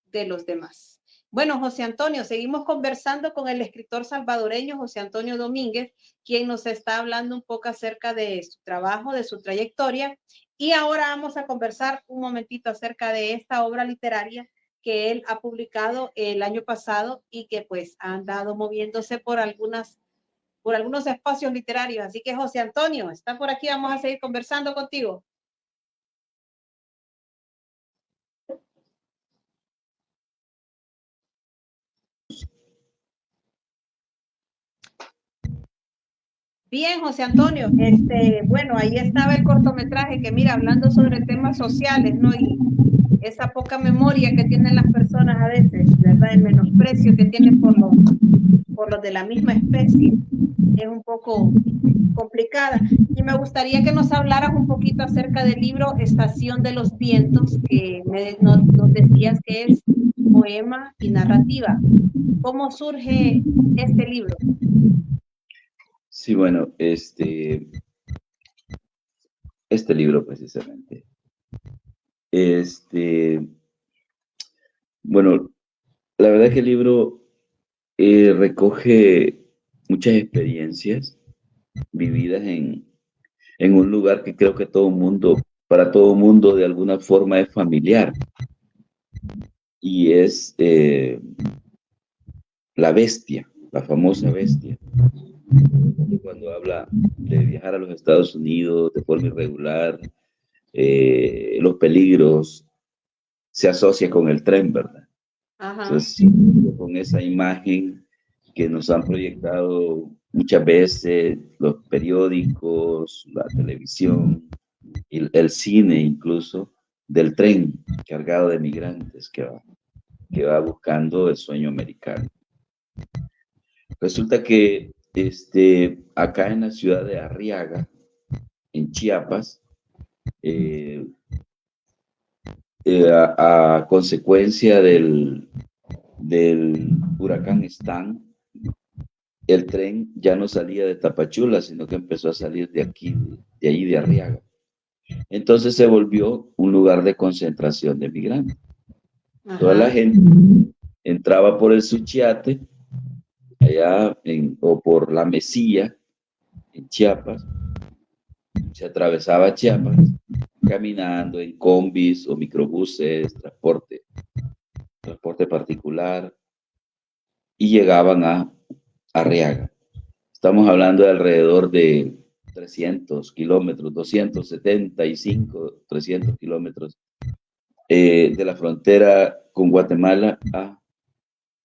de los demás. Bueno, José Antonio, seguimos conversando con el escritor salvadoreño José Antonio Domínguez, quien nos está hablando un poco acerca de su trabajo, de su trayectoria, y ahora vamos a conversar un momentito acerca de esta obra literaria que él ha publicado el año pasado y que pues ha andado moviéndose por algunos espacios literarios. Así que José Antonio, está por aquí, vamos a seguir conversando contigo. Bien, José Antonio, bueno, ahí estaba el cortometraje que mira, hablando sobre temas sociales, ¿no? Y esa poca memoria que tienen las personas a veces, ¿verdad? El menosprecio que tienen por los de la misma especie es un poco complicada. Y me gustaría que nos hablaras un poquito acerca del libro Estación de los Vientos, que nos decías que es poema y narrativa. ¿Cómo surge este libro? Sí, bueno, este libro precisamente. Bueno, la verdad que el libro recoge muchas experiencias vividas en un lugar que creo que para todo mundo de alguna forma es familiar. Y es la bestia, la famosa bestia. Cuando habla de viajar a los Estados Unidos de forma irregular, los peligros, se asocia con el tren, ¿verdad? Ajá. Entonces, con esa imagen que nos han proyectado muchas veces los periódicos, la televisión, el cine incluso, del tren cargado de migrantes que va buscando el sueño americano. Resulta que acá en la ciudad de Arriaga, en Chiapas, a consecuencia del huracán Stan, el tren ya no salía de Tapachula, sino que empezó a salir de aquí, de ahí de Arriaga. Entonces se volvió un lugar de concentración de migrantes. Ajá. Toda la gente entraba por el Suchiate, o por la Mesilla, en Chiapas, se atravesaba Chiapas, caminando en combis o microbuses, transporte particular, y llegaban a Arriaga. Estamos hablando de alrededor de 300 kilómetros, 275, 300 kilómetros de la frontera con Guatemala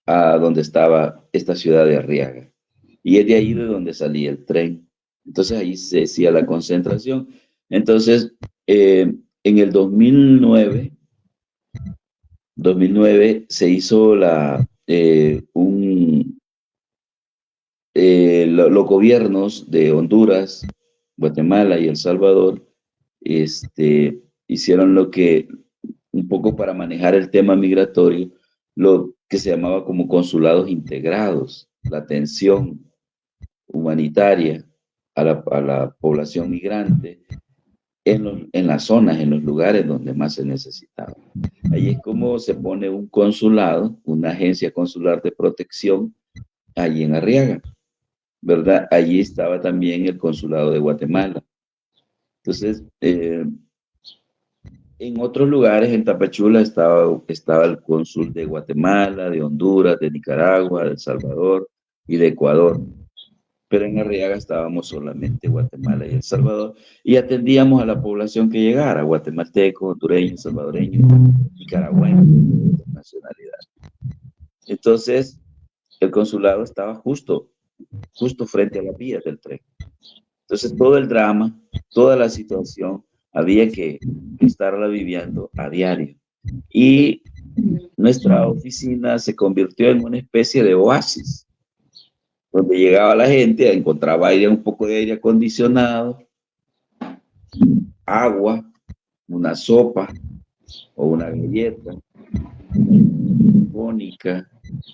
a donde estaba esta ciudad de Arriaga. Y es de ahí de donde salía el tren. Entonces ahí se hacía la concentración. Entonces, en el 2009 se hizo los gobiernos de Honduras, Guatemala y El Salvador hicieron un poco para manejar el tema migratorio, lo que se llamaba como consulados integrados, la atención humanitaria a la población migrante en las zonas, en los lugares donde más se necesitaba. Ahí es como se pone un consulado, una agencia consular de protección, allí en Arriaga, ¿verdad? Allí estaba también el consulado de Guatemala. Entonces, en otros lugares, en Tapachula, estaba el cónsul de Guatemala, de Honduras, de Nicaragua, de El Salvador y de Ecuador. Pero en Arriaga estábamos solamente Guatemala y El Salvador, y atendíamos a la población que llegara, guatemaltecos, hondureños, salvadoreños, nicaragüenses, de nacionalidad. Entonces, el consulado estaba justo frente a las vías del tren. Entonces, todo el drama, toda la situación, había que estarla viviendo a diario. Y nuestra oficina se convirtió en una especie de oasis, donde llegaba la gente, encontraba un poco de aire acondicionado, agua, una sopa o una galleta, una telefónica,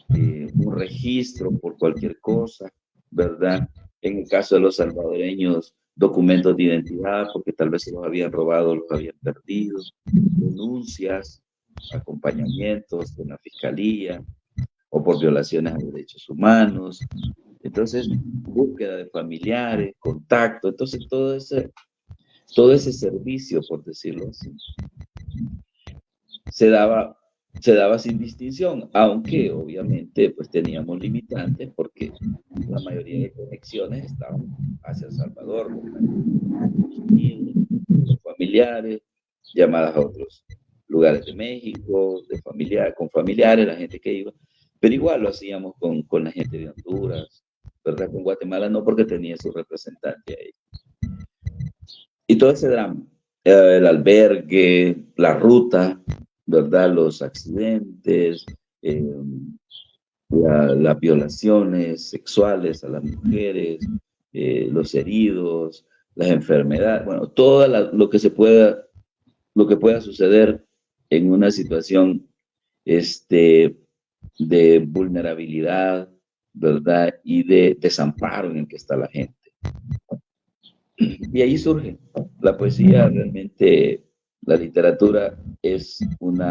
un registro por cualquier cosa, ¿verdad? En el caso de los salvadoreños, documentos de identidad, porque tal vez se los habían robado, los habían perdido, denuncias, acompañamientos de la fiscalía o por violaciones a derechos humanos. Entonces, búsqueda de familiares, contacto, entonces todo ese servicio, por decirlo así, se daba sin distinción, aunque obviamente pues teníamos limitantes porque la mayoría de conexiones estaban hacia El Salvador, los familiares, llamadas a otros lugares de México, con familiares, la gente que iba, pero igual lo hacíamos con la gente de Honduras, ¿verdad? Con Guatemala no, porque tenía su representante ahí. Y todo ese drama, el albergue, la ruta, ¿verdad? Los accidentes, las violaciones sexuales a las mujeres, los heridos, las enfermedades, bueno, todo lo que pueda suceder en una situación de vulnerabilidad, ¿verdad? Y de desamparo en el que está la gente. Y ahí surge la poesía. Realmente la literatura es un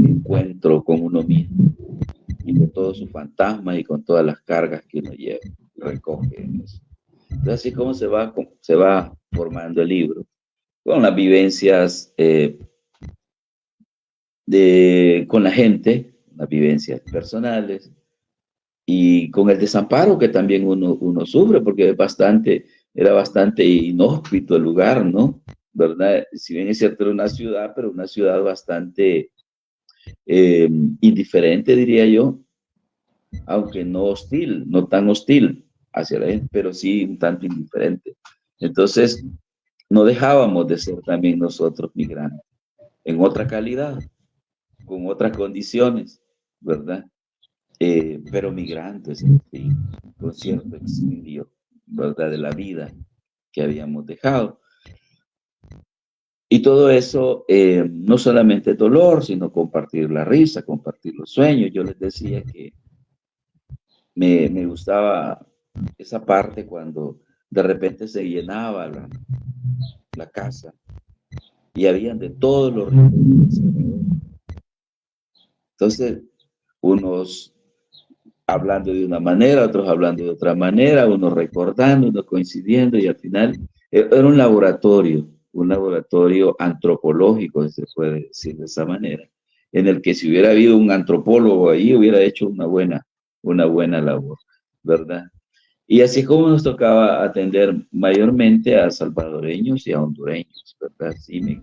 encuentro con uno mismo y con todos sus fantasmas y con todas las cargas que uno lleva, recoge en eso. Entonces, así como se va formando el libro, con las vivencias con la gente, las vivencias personales, y con el desamparo que también uno sufre, porque era bastante inhóspito el lugar, ¿no? ¿Verdad? Si bien es cierto, era una ciudad, pero una ciudad bastante indiferente, diría yo, aunque no hostil, no tan hostil hacia la gente, pero sí un tanto indiferente. Entonces, no dejábamos de ser también nosotros migrantes, en otra calidad, con otras condiciones, ¿verdad? Pero migrantes, en fin, con cierto exilio, ¿verdad? De la vida que habíamos dejado. Y todo eso, no solamente dolor, sino compartir la risa, compartir los sueños. Yo les decía que me gustaba esa parte cuando de repente se llenaba la casa y habían de todos los rincones. Entonces, unos hablando de una manera, otros hablando de otra manera, unos recordando, unos coincidiendo, y al final era un laboratorio antropológico, se puede decir de esa manera, en el que si hubiera habido un antropólogo ahí, hubiera hecho una buena labor, ¿verdad? Y así es como nos tocaba atender mayormente a salvadoreños y a hondureños, ¿verdad? Sí,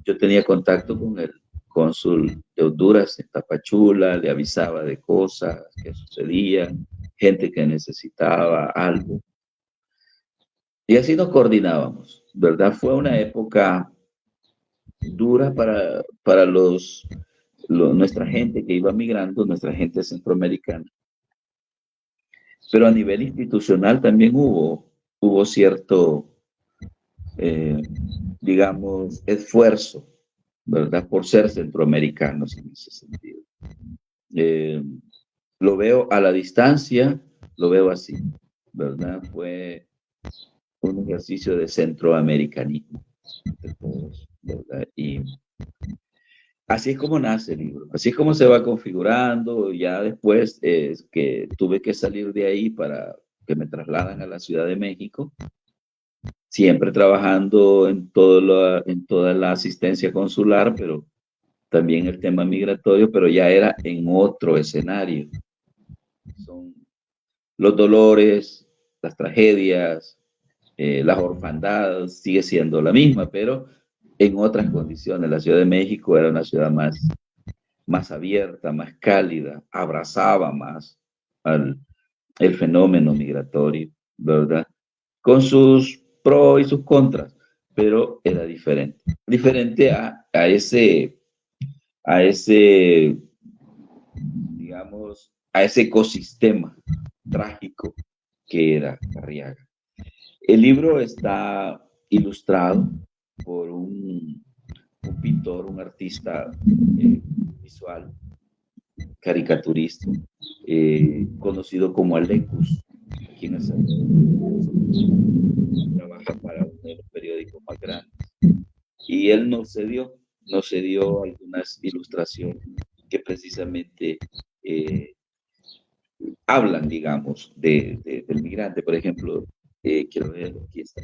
yo tenía contacto con el cónsul de Honduras en Tapachula, le avisaba de cosas que sucedían, gente que necesitaba algo. Y así nos coordinábamos, ¿verdad? Fue una época dura para nuestra gente que iba migrando, nuestra gente centroamericana. Pero a nivel institucional también hubo cierto, digamos, esfuerzo, ¿verdad? Por ser centroamericanos en ese sentido. Lo veo a la distancia, lo veo así, ¿verdad? Fue un ejercicio de centroamericanismo de todos, ¿verdad? Y así es como nace el libro, así es como se va configurando. Ya después que tuve que salir de ahí para que me trasladan a la Ciudad de México, siempre trabajando en toda la asistencia consular, pero también el tema migratorio, pero ya era en otro escenario. Son los dolores, las tragedias, las orfandades, sigue siendo la misma, pero en otras condiciones. La Ciudad de México era una ciudad más abierta, más cálida, abrazaba más el fenómeno migratorio, ¿verdad? Con sus pros y sus contras, pero era diferente. Diferente a ese, digamos, a ese ecosistema trágico que era Arriaga. El libro está ilustrado por un pintor, un artista visual, caricaturista, conocido como Alecus, quien trabaja para uno de los periódicos más grandes. Y él nos cedió algunas ilustraciones que precisamente hablan, digamos, del migrante. Por ejemplo, quiero ver, aquí está.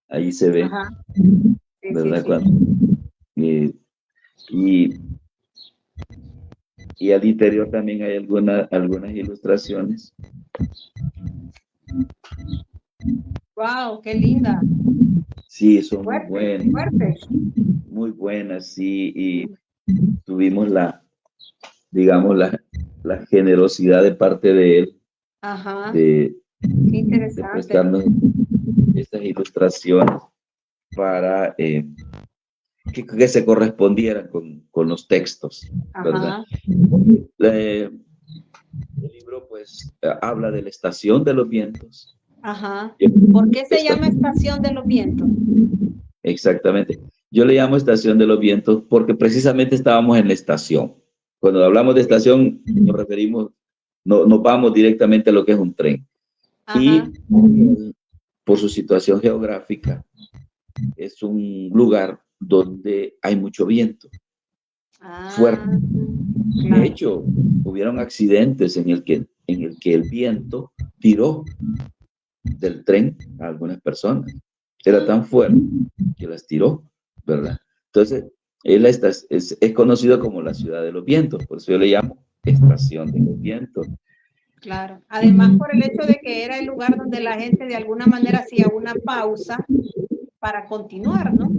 Ahí se ve, sí, ¿verdad? Sí, sí. Y al interior también hay algunas ilustraciones. ¡Wow! ¡Qué linda! Sí, son muy buenas, sí, y tuvimos digamos, la generosidad de parte de él Ajá, de, qué de interesante. prestarnos estas ilustraciones para que se correspondieran con los textos, ¿verdad? Ajá, El libro, pues, habla de la estación de los vientos. ajá. ¿Por qué se llama Estación de los Vientos? Exactamente. Yo le llamo estación de los vientos porque precisamente estábamos en la estación. Cuando hablamos de estación, nos referimos, no, nos vamos directamente a lo que es un tren. Y Ajá. por su situación geográfica, es un lugar donde hay mucho viento fuerte. Ah, De claro. hecho, hubieron accidentes en el que el viento tiró del tren a algunas personas. Era tan fuerte que las tiró, ¿verdad? Entonces, es conocido como la ciudad de los vientos, por eso yo le llamo estación de los vientos. Claro. Además, por el hecho de que era el lugar donde la gente de alguna manera hacía una pausa para continuar, ¿no?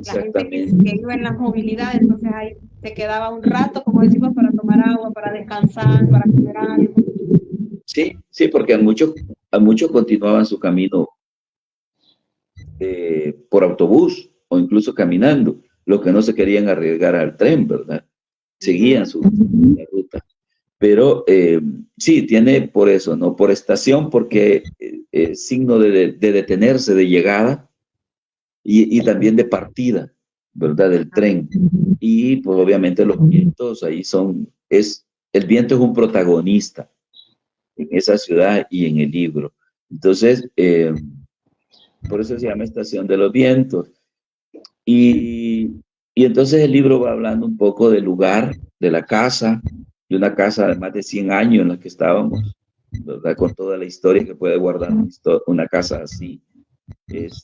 La gente que iba en la movilidad, entonces ahí se quedaba un rato, como decimos, para tomar agua, para descansar, para comer algo. Sí, sí, porque a muchos continuaban su camino por autobús o incluso caminando, los que no se querían arriesgar al tren, ¿verdad? Seguían su ruta. Pero sí, tiene por eso, ¿no? Por estación, porque es signo de detenerse, de llegada y también de partida, ¿verdad? Del tren. Y pues obviamente los vientos ahí el viento es un protagonista en esa ciudad y en el libro. Entonces, por eso se llama Estación de los Vientos. Y entonces el libro va hablando un poco del lugar, de la casa, de una casa de más de 100 años en la que estábamos, ¿verdad? Con toda la historia que puede guardar una casa así.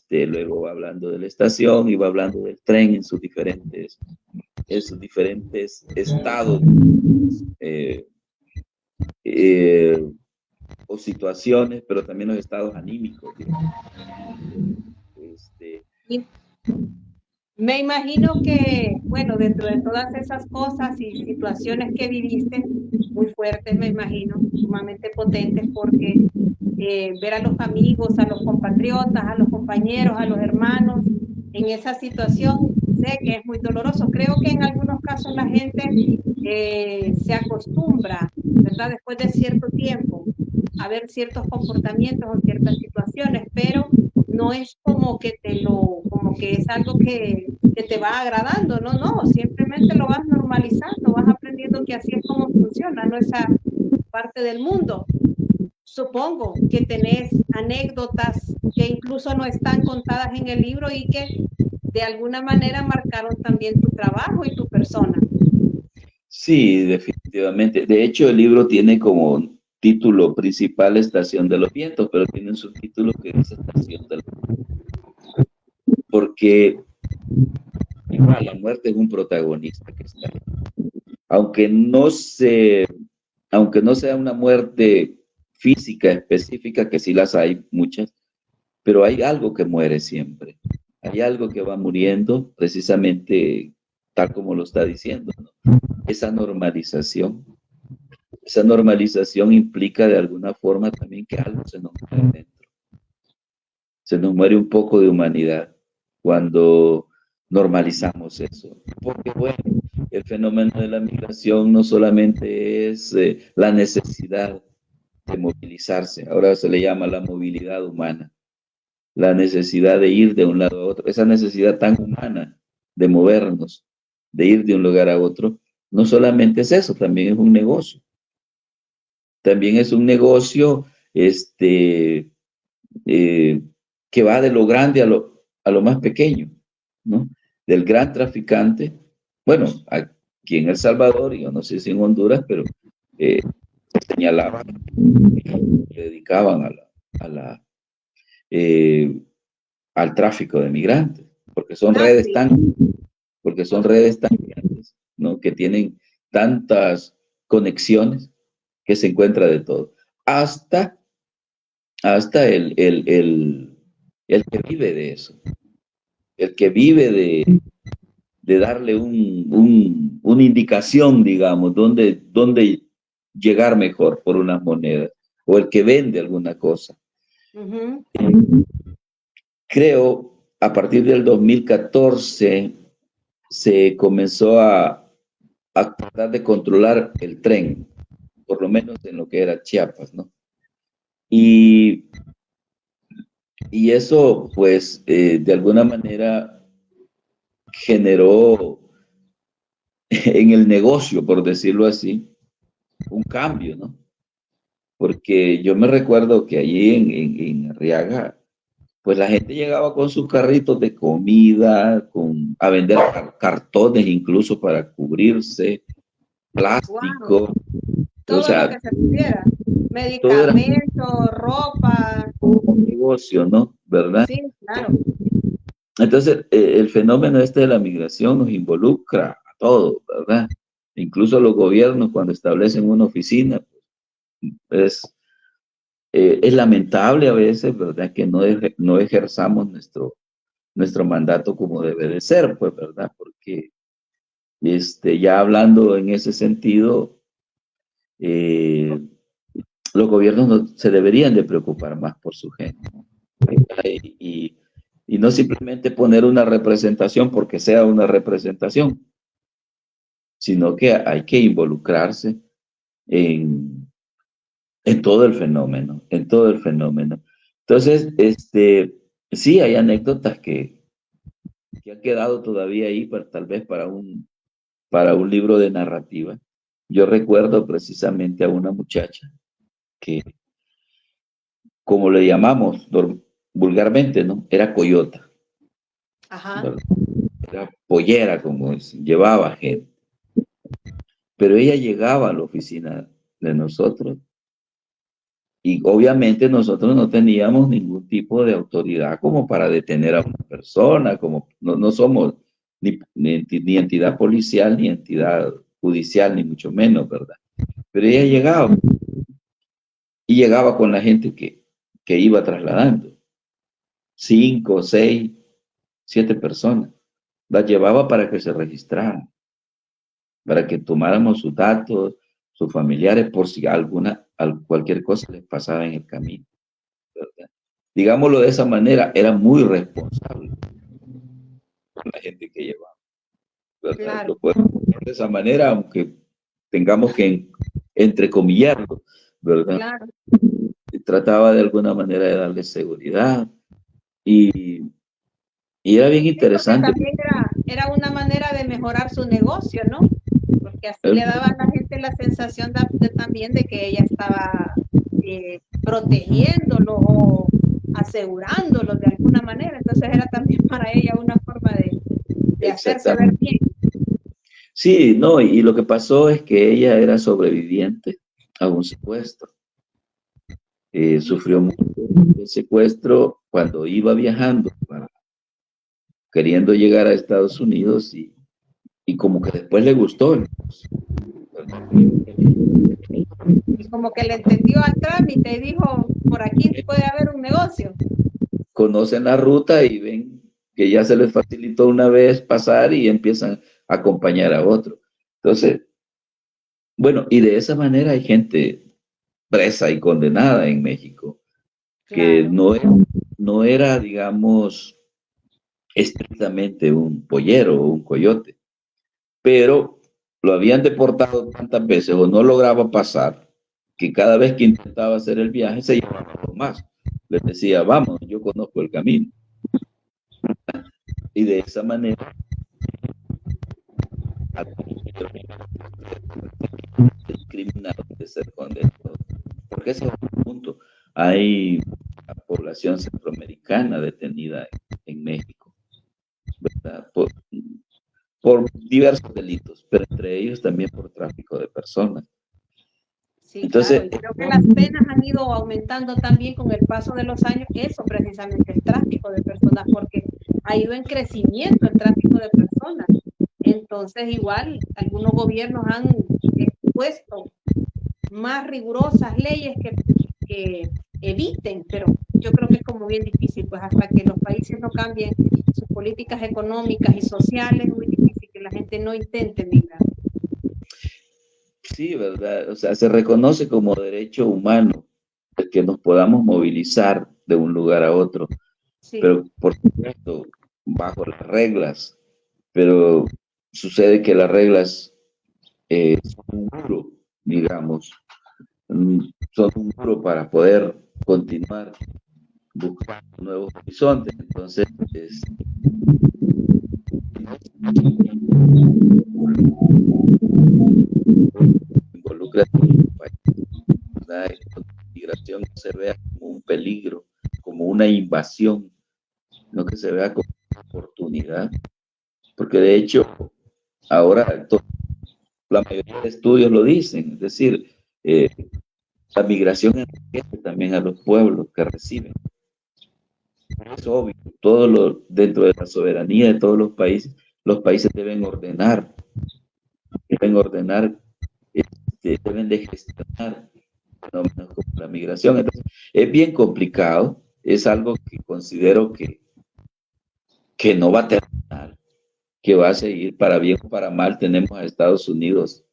Luego va hablando de la estación y va hablando del tren en sus diferentes estados o situaciones, pero también los estados anímicos. Me imagino que, bueno, dentro de todas esas cosas y situaciones que viviste, muy fuertes, me imagino, sumamente potentes, porque ver a los amigos, a los compatriotas, a los compañeros, a los hermanos en esa situación, sé que es muy doloroso. Creo que en algunos casos la gente se acostumbra, ¿verdad? Después de cierto tiempo, a ver ciertos comportamientos o ciertas situaciones, pero no es como que como que es algo que te va agradando, no, simplemente lo vas normalizando, vas aprendiendo que así es como funciona, ¿no? Esa parte del mundo. Supongo que tenés anécdotas que incluso no están contadas en el libro y que de alguna manera marcaron también tu trabajo y tu persona. Sí, definitivamente. De hecho, el libro tiene como título principal Estación de los Vientos, pero tiene un subtítulo que dice Estación de los Vientos. Porque igual, la muerte es un protagonista que está ahí. Aunque no sea una muerte física específica, que sí las hay muchas, pero hay algo que muere siempre. Hay algo que va muriendo precisamente tal como lo está diciendo, ¿no? Esa normalización implica de alguna forma también que algo se nos muere dentro. Se nos muere un poco de humanidad cuando normalizamos eso. Porque bueno, el fenómeno de la migración no solamente es la necesidad de movilizarse, ahora se le llama la movilidad humana, la necesidad de ir de un lado a otro, esa necesidad tan humana de movernos, de ir de un lugar a otro, no solamente es eso, también es un negocio. También es un negocio que va de lo grande a lo más pequeño, ¿no? Del gran traficante, bueno, aquí en El Salvador, yo no sé si en Honduras, pero señalaban, se dedicaban al tráfico de migrantes, porque son redes tan grandes, ¿no? Que tienen tantas conexiones que se encuentra de todo. Hasta el que vive de eso, el que vive darle una indicación, digamos, dónde llegar mejor por unas monedas, o el que vende alguna cosa. Creo, a partir del 2014, se comenzó a tratar de controlar el tren, por lo menos en lo que era Chiapas, ¿no? Y eso, pues, de alguna manera generó en el negocio, por decirlo así, un cambio, ¿no? Porque yo me recuerdo que allí en Arriaga, pues la gente llegaba con sus carritos de comida, a vender cartones incluso para cubrirse, plástico. Todo O sea, lo que se pudiera. Medicamentos, ropa. Un negocio, ¿no? ¿Verdad? Sí, claro. Entonces, el fenómeno este de la migración nos involucra a todos, ¿verdad? Incluso los gobiernos cuando establecen una oficina, es lamentable a veces, ¿verdad? Que no ejerzamos nuestro mandato como debe de ser, pues, ¿verdad? Porque ya hablando en ese sentido, los gobiernos se deberían de preocupar más por su gente, ¿no? Y no simplemente poner una representación porque sea una representación, sino que hay que involucrarse en todo el fenómeno, en todo el fenómeno. Entonces, sí hay anécdotas que han quedado todavía ahí, tal vez para un libro de narrativa. Yo recuerdo precisamente a una muchacha que, como le llamamos vulgarmente, ¿no? Era coyota. Ajá. ¿Verdad? Era pollera, como llevaba gente. Pero ella llegaba a la oficina de nosotros y obviamente nosotros no teníamos ningún tipo de autoridad como para detener a una persona, como no somos ni entidad policial, ni entidad judicial, ni mucho menos, ¿verdad? Pero ella llegaba y llegaba con la gente que iba trasladando. 5, 6, 7 personas. Las llevaba para que se registraran, para que tomáramos sus datos, sus familiares, por si cualquier cosa les pasaba en el camino, ¿verdad? Digámoslo de esa manera, era muy responsable con la gente que llevaba, ¿verdad? Claro. Lo podemos poner de esa manera, aunque tengamos que entrecomillarlo, ¿verdad? Claro. Trataba de alguna manera de darle seguridad y era bien interesante. También era una manera de mejorar su negocio, ¿no? Porque así le daba a la gente la sensación también de que ella estaba protegiéndolo o asegurándolo de alguna manera. Entonces era también para ella una forma de hacerse ver bien. Sí, no, y lo que pasó es que ella era sobreviviente a un secuestro. Sufrió mucho el secuestro cuando iba viajando, queriendo llegar a Estados Unidos y como que después le gustó. Y como que le entendió al trámite y dijo, por aquí puede haber un negocio. Conocen la ruta y ven que ya se les facilitó una vez pasar y empiezan a acompañar a otro. Entonces, bueno, y de esa manera hay gente presa y condenada en México, que no era, digamos, estrictamente un pollero o un coyote, pero lo habían deportado tantas veces o no lograba pasar, que cada vez que intentaba hacer el viaje se llevaba más. Les decía, vamos, yo conozco el camino. Y de esa manera el criminal de ser condenado. Porque ese es un punto. Hay una población centroamericana detenida en México, ¿verdad? Por diversos delitos, pero entre ellos también por tráfico de personas. Sí, entonces, claro. Creo que las penas han ido aumentando también con el paso de los años, eso precisamente, el tráfico de personas, porque ha ido en crecimiento el tráfico de personas. Entonces, igual, algunos gobiernos han puesto más rigurosas leyes que eviten, pero yo creo que es como bien difícil, pues hasta que los países no cambien sus políticas económicas y sociales, es muy difícil la gente no intente migrar. Sí, ¿verdad? O sea, se reconoce como derecho humano el que nos podamos movilizar de un lugar a otro, Sí, pero por supuesto, bajo las reglas. Pero sucede que las reglas son un muro, digamos, son un muro para poder continuar buscando nuevos horizontes. Entonces, involucra a todos los países, ¿verdad? La migración no se vea como un peligro, como una invasión, no que se vea como una oportunidad, porque de hecho ahora la mayoría de estudios lo dicen, es decir, la migración enriquece también a los pueblos que reciben. Es obvio, dentro de la soberanía de todos los países deben ordenar, deben de gestionar fenómenos como la migración. Entonces, es bien complicado, es algo que considero que no va a terminar, que va a seguir para bien o para mal. Tenemos a Estados Unidos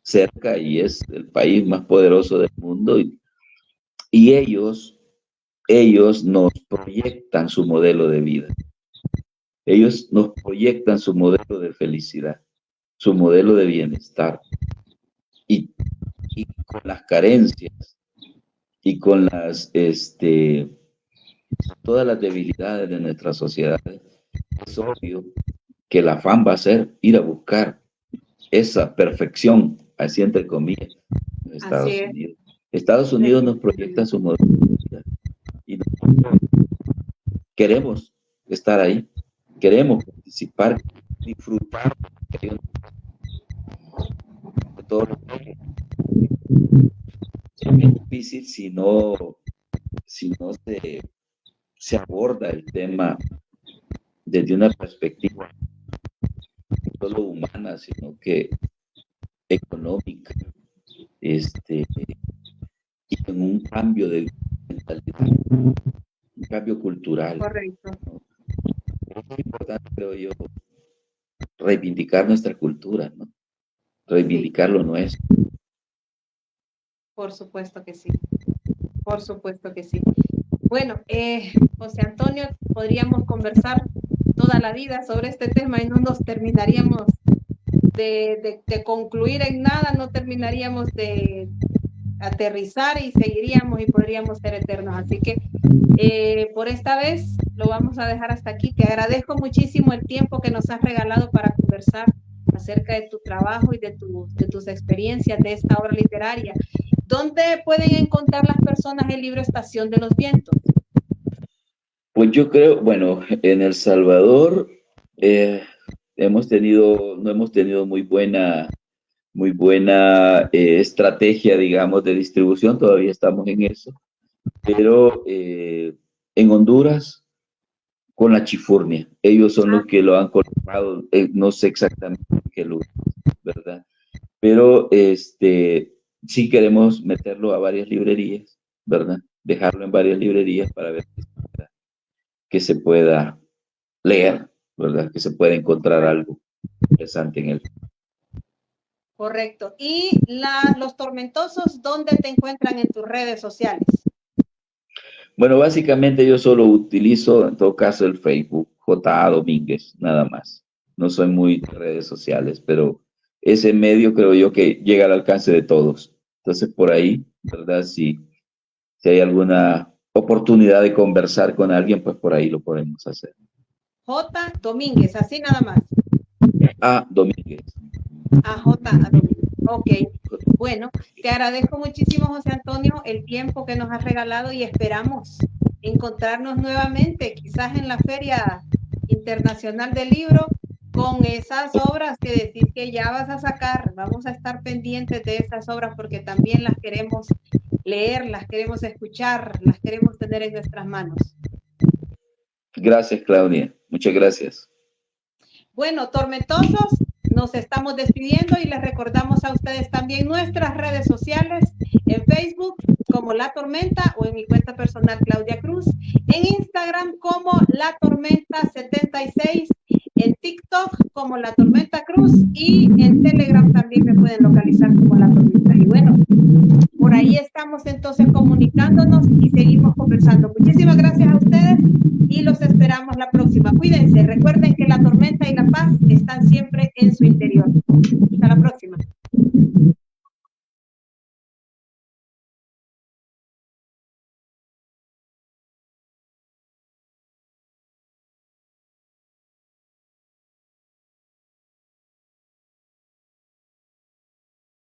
cerca y es el país más poderoso del mundo y ellos nos proyectan su modelo de vida. Ellos nos proyectan su modelo de felicidad, su modelo de bienestar. Y con las carencias y con todas las debilidades de nuestra sociedad, es obvio que el afán va a ser ir a buscar esa perfección, así entre comillas, en Estados Unidos. Estados Unidos nos proyecta su modelo de vida y nosotros queremos estar ahí, queremos participar, disfrutar de todo lo que es difícil si no se aborda el tema desde una perspectiva no solo humana, sino que económica, y con un cambio de mentalidad, un cambio cultural. correcto. ¿No? Es importante, creo yo, reivindicar nuestra cultura, ¿no? Reivindicar lo nuestro. Por supuesto que sí. Por supuesto que sí. Bueno, José Antonio, podríamos conversar toda la vida sobre este tema y no nos terminaríamos de concluir en nada, no terminaríamos de aterrizar y seguiríamos y podríamos ser eternos. Así que por esta vez lo vamos a dejar hasta aquí. Te agradezco muchísimo el tiempo que nos has regalado para conversar acerca de tu trabajo y de tus experiencias de esta obra literaria. ¿Dónde pueden encontrar las personas el libro Estación de los Vientos? Pues yo creo, bueno, en El Salvador no hemos tenido muy buena estrategia, digamos, de distribución, todavía estamos en eso, pero en Honduras, con la Chifurnia, ellos son los que lo han colocado, no sé exactamente en qué lugar, ¿verdad? Pero sí queremos meterlo a varias librerías, ¿verdad? Dejarlo en varias librerías para ver que se pueda leer, ¿verdad? Que se pueda encontrar algo interesante en él. Correcto. ¿Y los tormentosos, dónde te encuentran en tus redes sociales? Bueno, básicamente yo solo utilizo, en todo caso, el Facebook, J.A. Domínguez, nada más. No soy muy de redes sociales, pero ese medio creo yo que llega al alcance de todos. Entonces, por ahí, ¿verdad? Si hay alguna oportunidad de conversar con alguien, pues por ahí lo podemos hacer. J. Domínguez, así nada más. A. Domínguez. J. Domínguez. Ok. Bueno, te agradezco muchísimo, José Antonio, el tiempo que nos has regalado y esperamos encontrarnos nuevamente, quizás en la Feria Internacional del Libro, con esas obras que decís que ya vas a sacar. Vamos a estar pendientes de esas obras porque también las queremos leer, las queremos escuchar, las queremos tener en nuestras manos. Gracias, Claudia. Muchas gracias. Bueno, tormentosos, nos estamos despidiendo y les recordamos a ustedes también nuestras redes sociales en Facebook como La Tormenta o en mi cuenta personal Claudia Cruz, en Instagram como La Tormenta 76, en TikTok como La Tormenta Cruz y en Telegram también me pueden localizar como La Tormenta. Y bueno, por ahí estamos entonces comunicándonos y seguimos conversando. Muchísimas gracias a ustedes y los esperamos la próxima. Cuídense, recuerden que la tormenta y la paz están siempre en su interior. Hasta la próxima.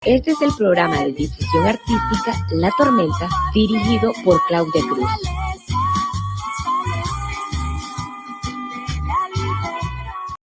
Este es el programa de difusión artística La Tormenta, dirigido por Claudia Cruz.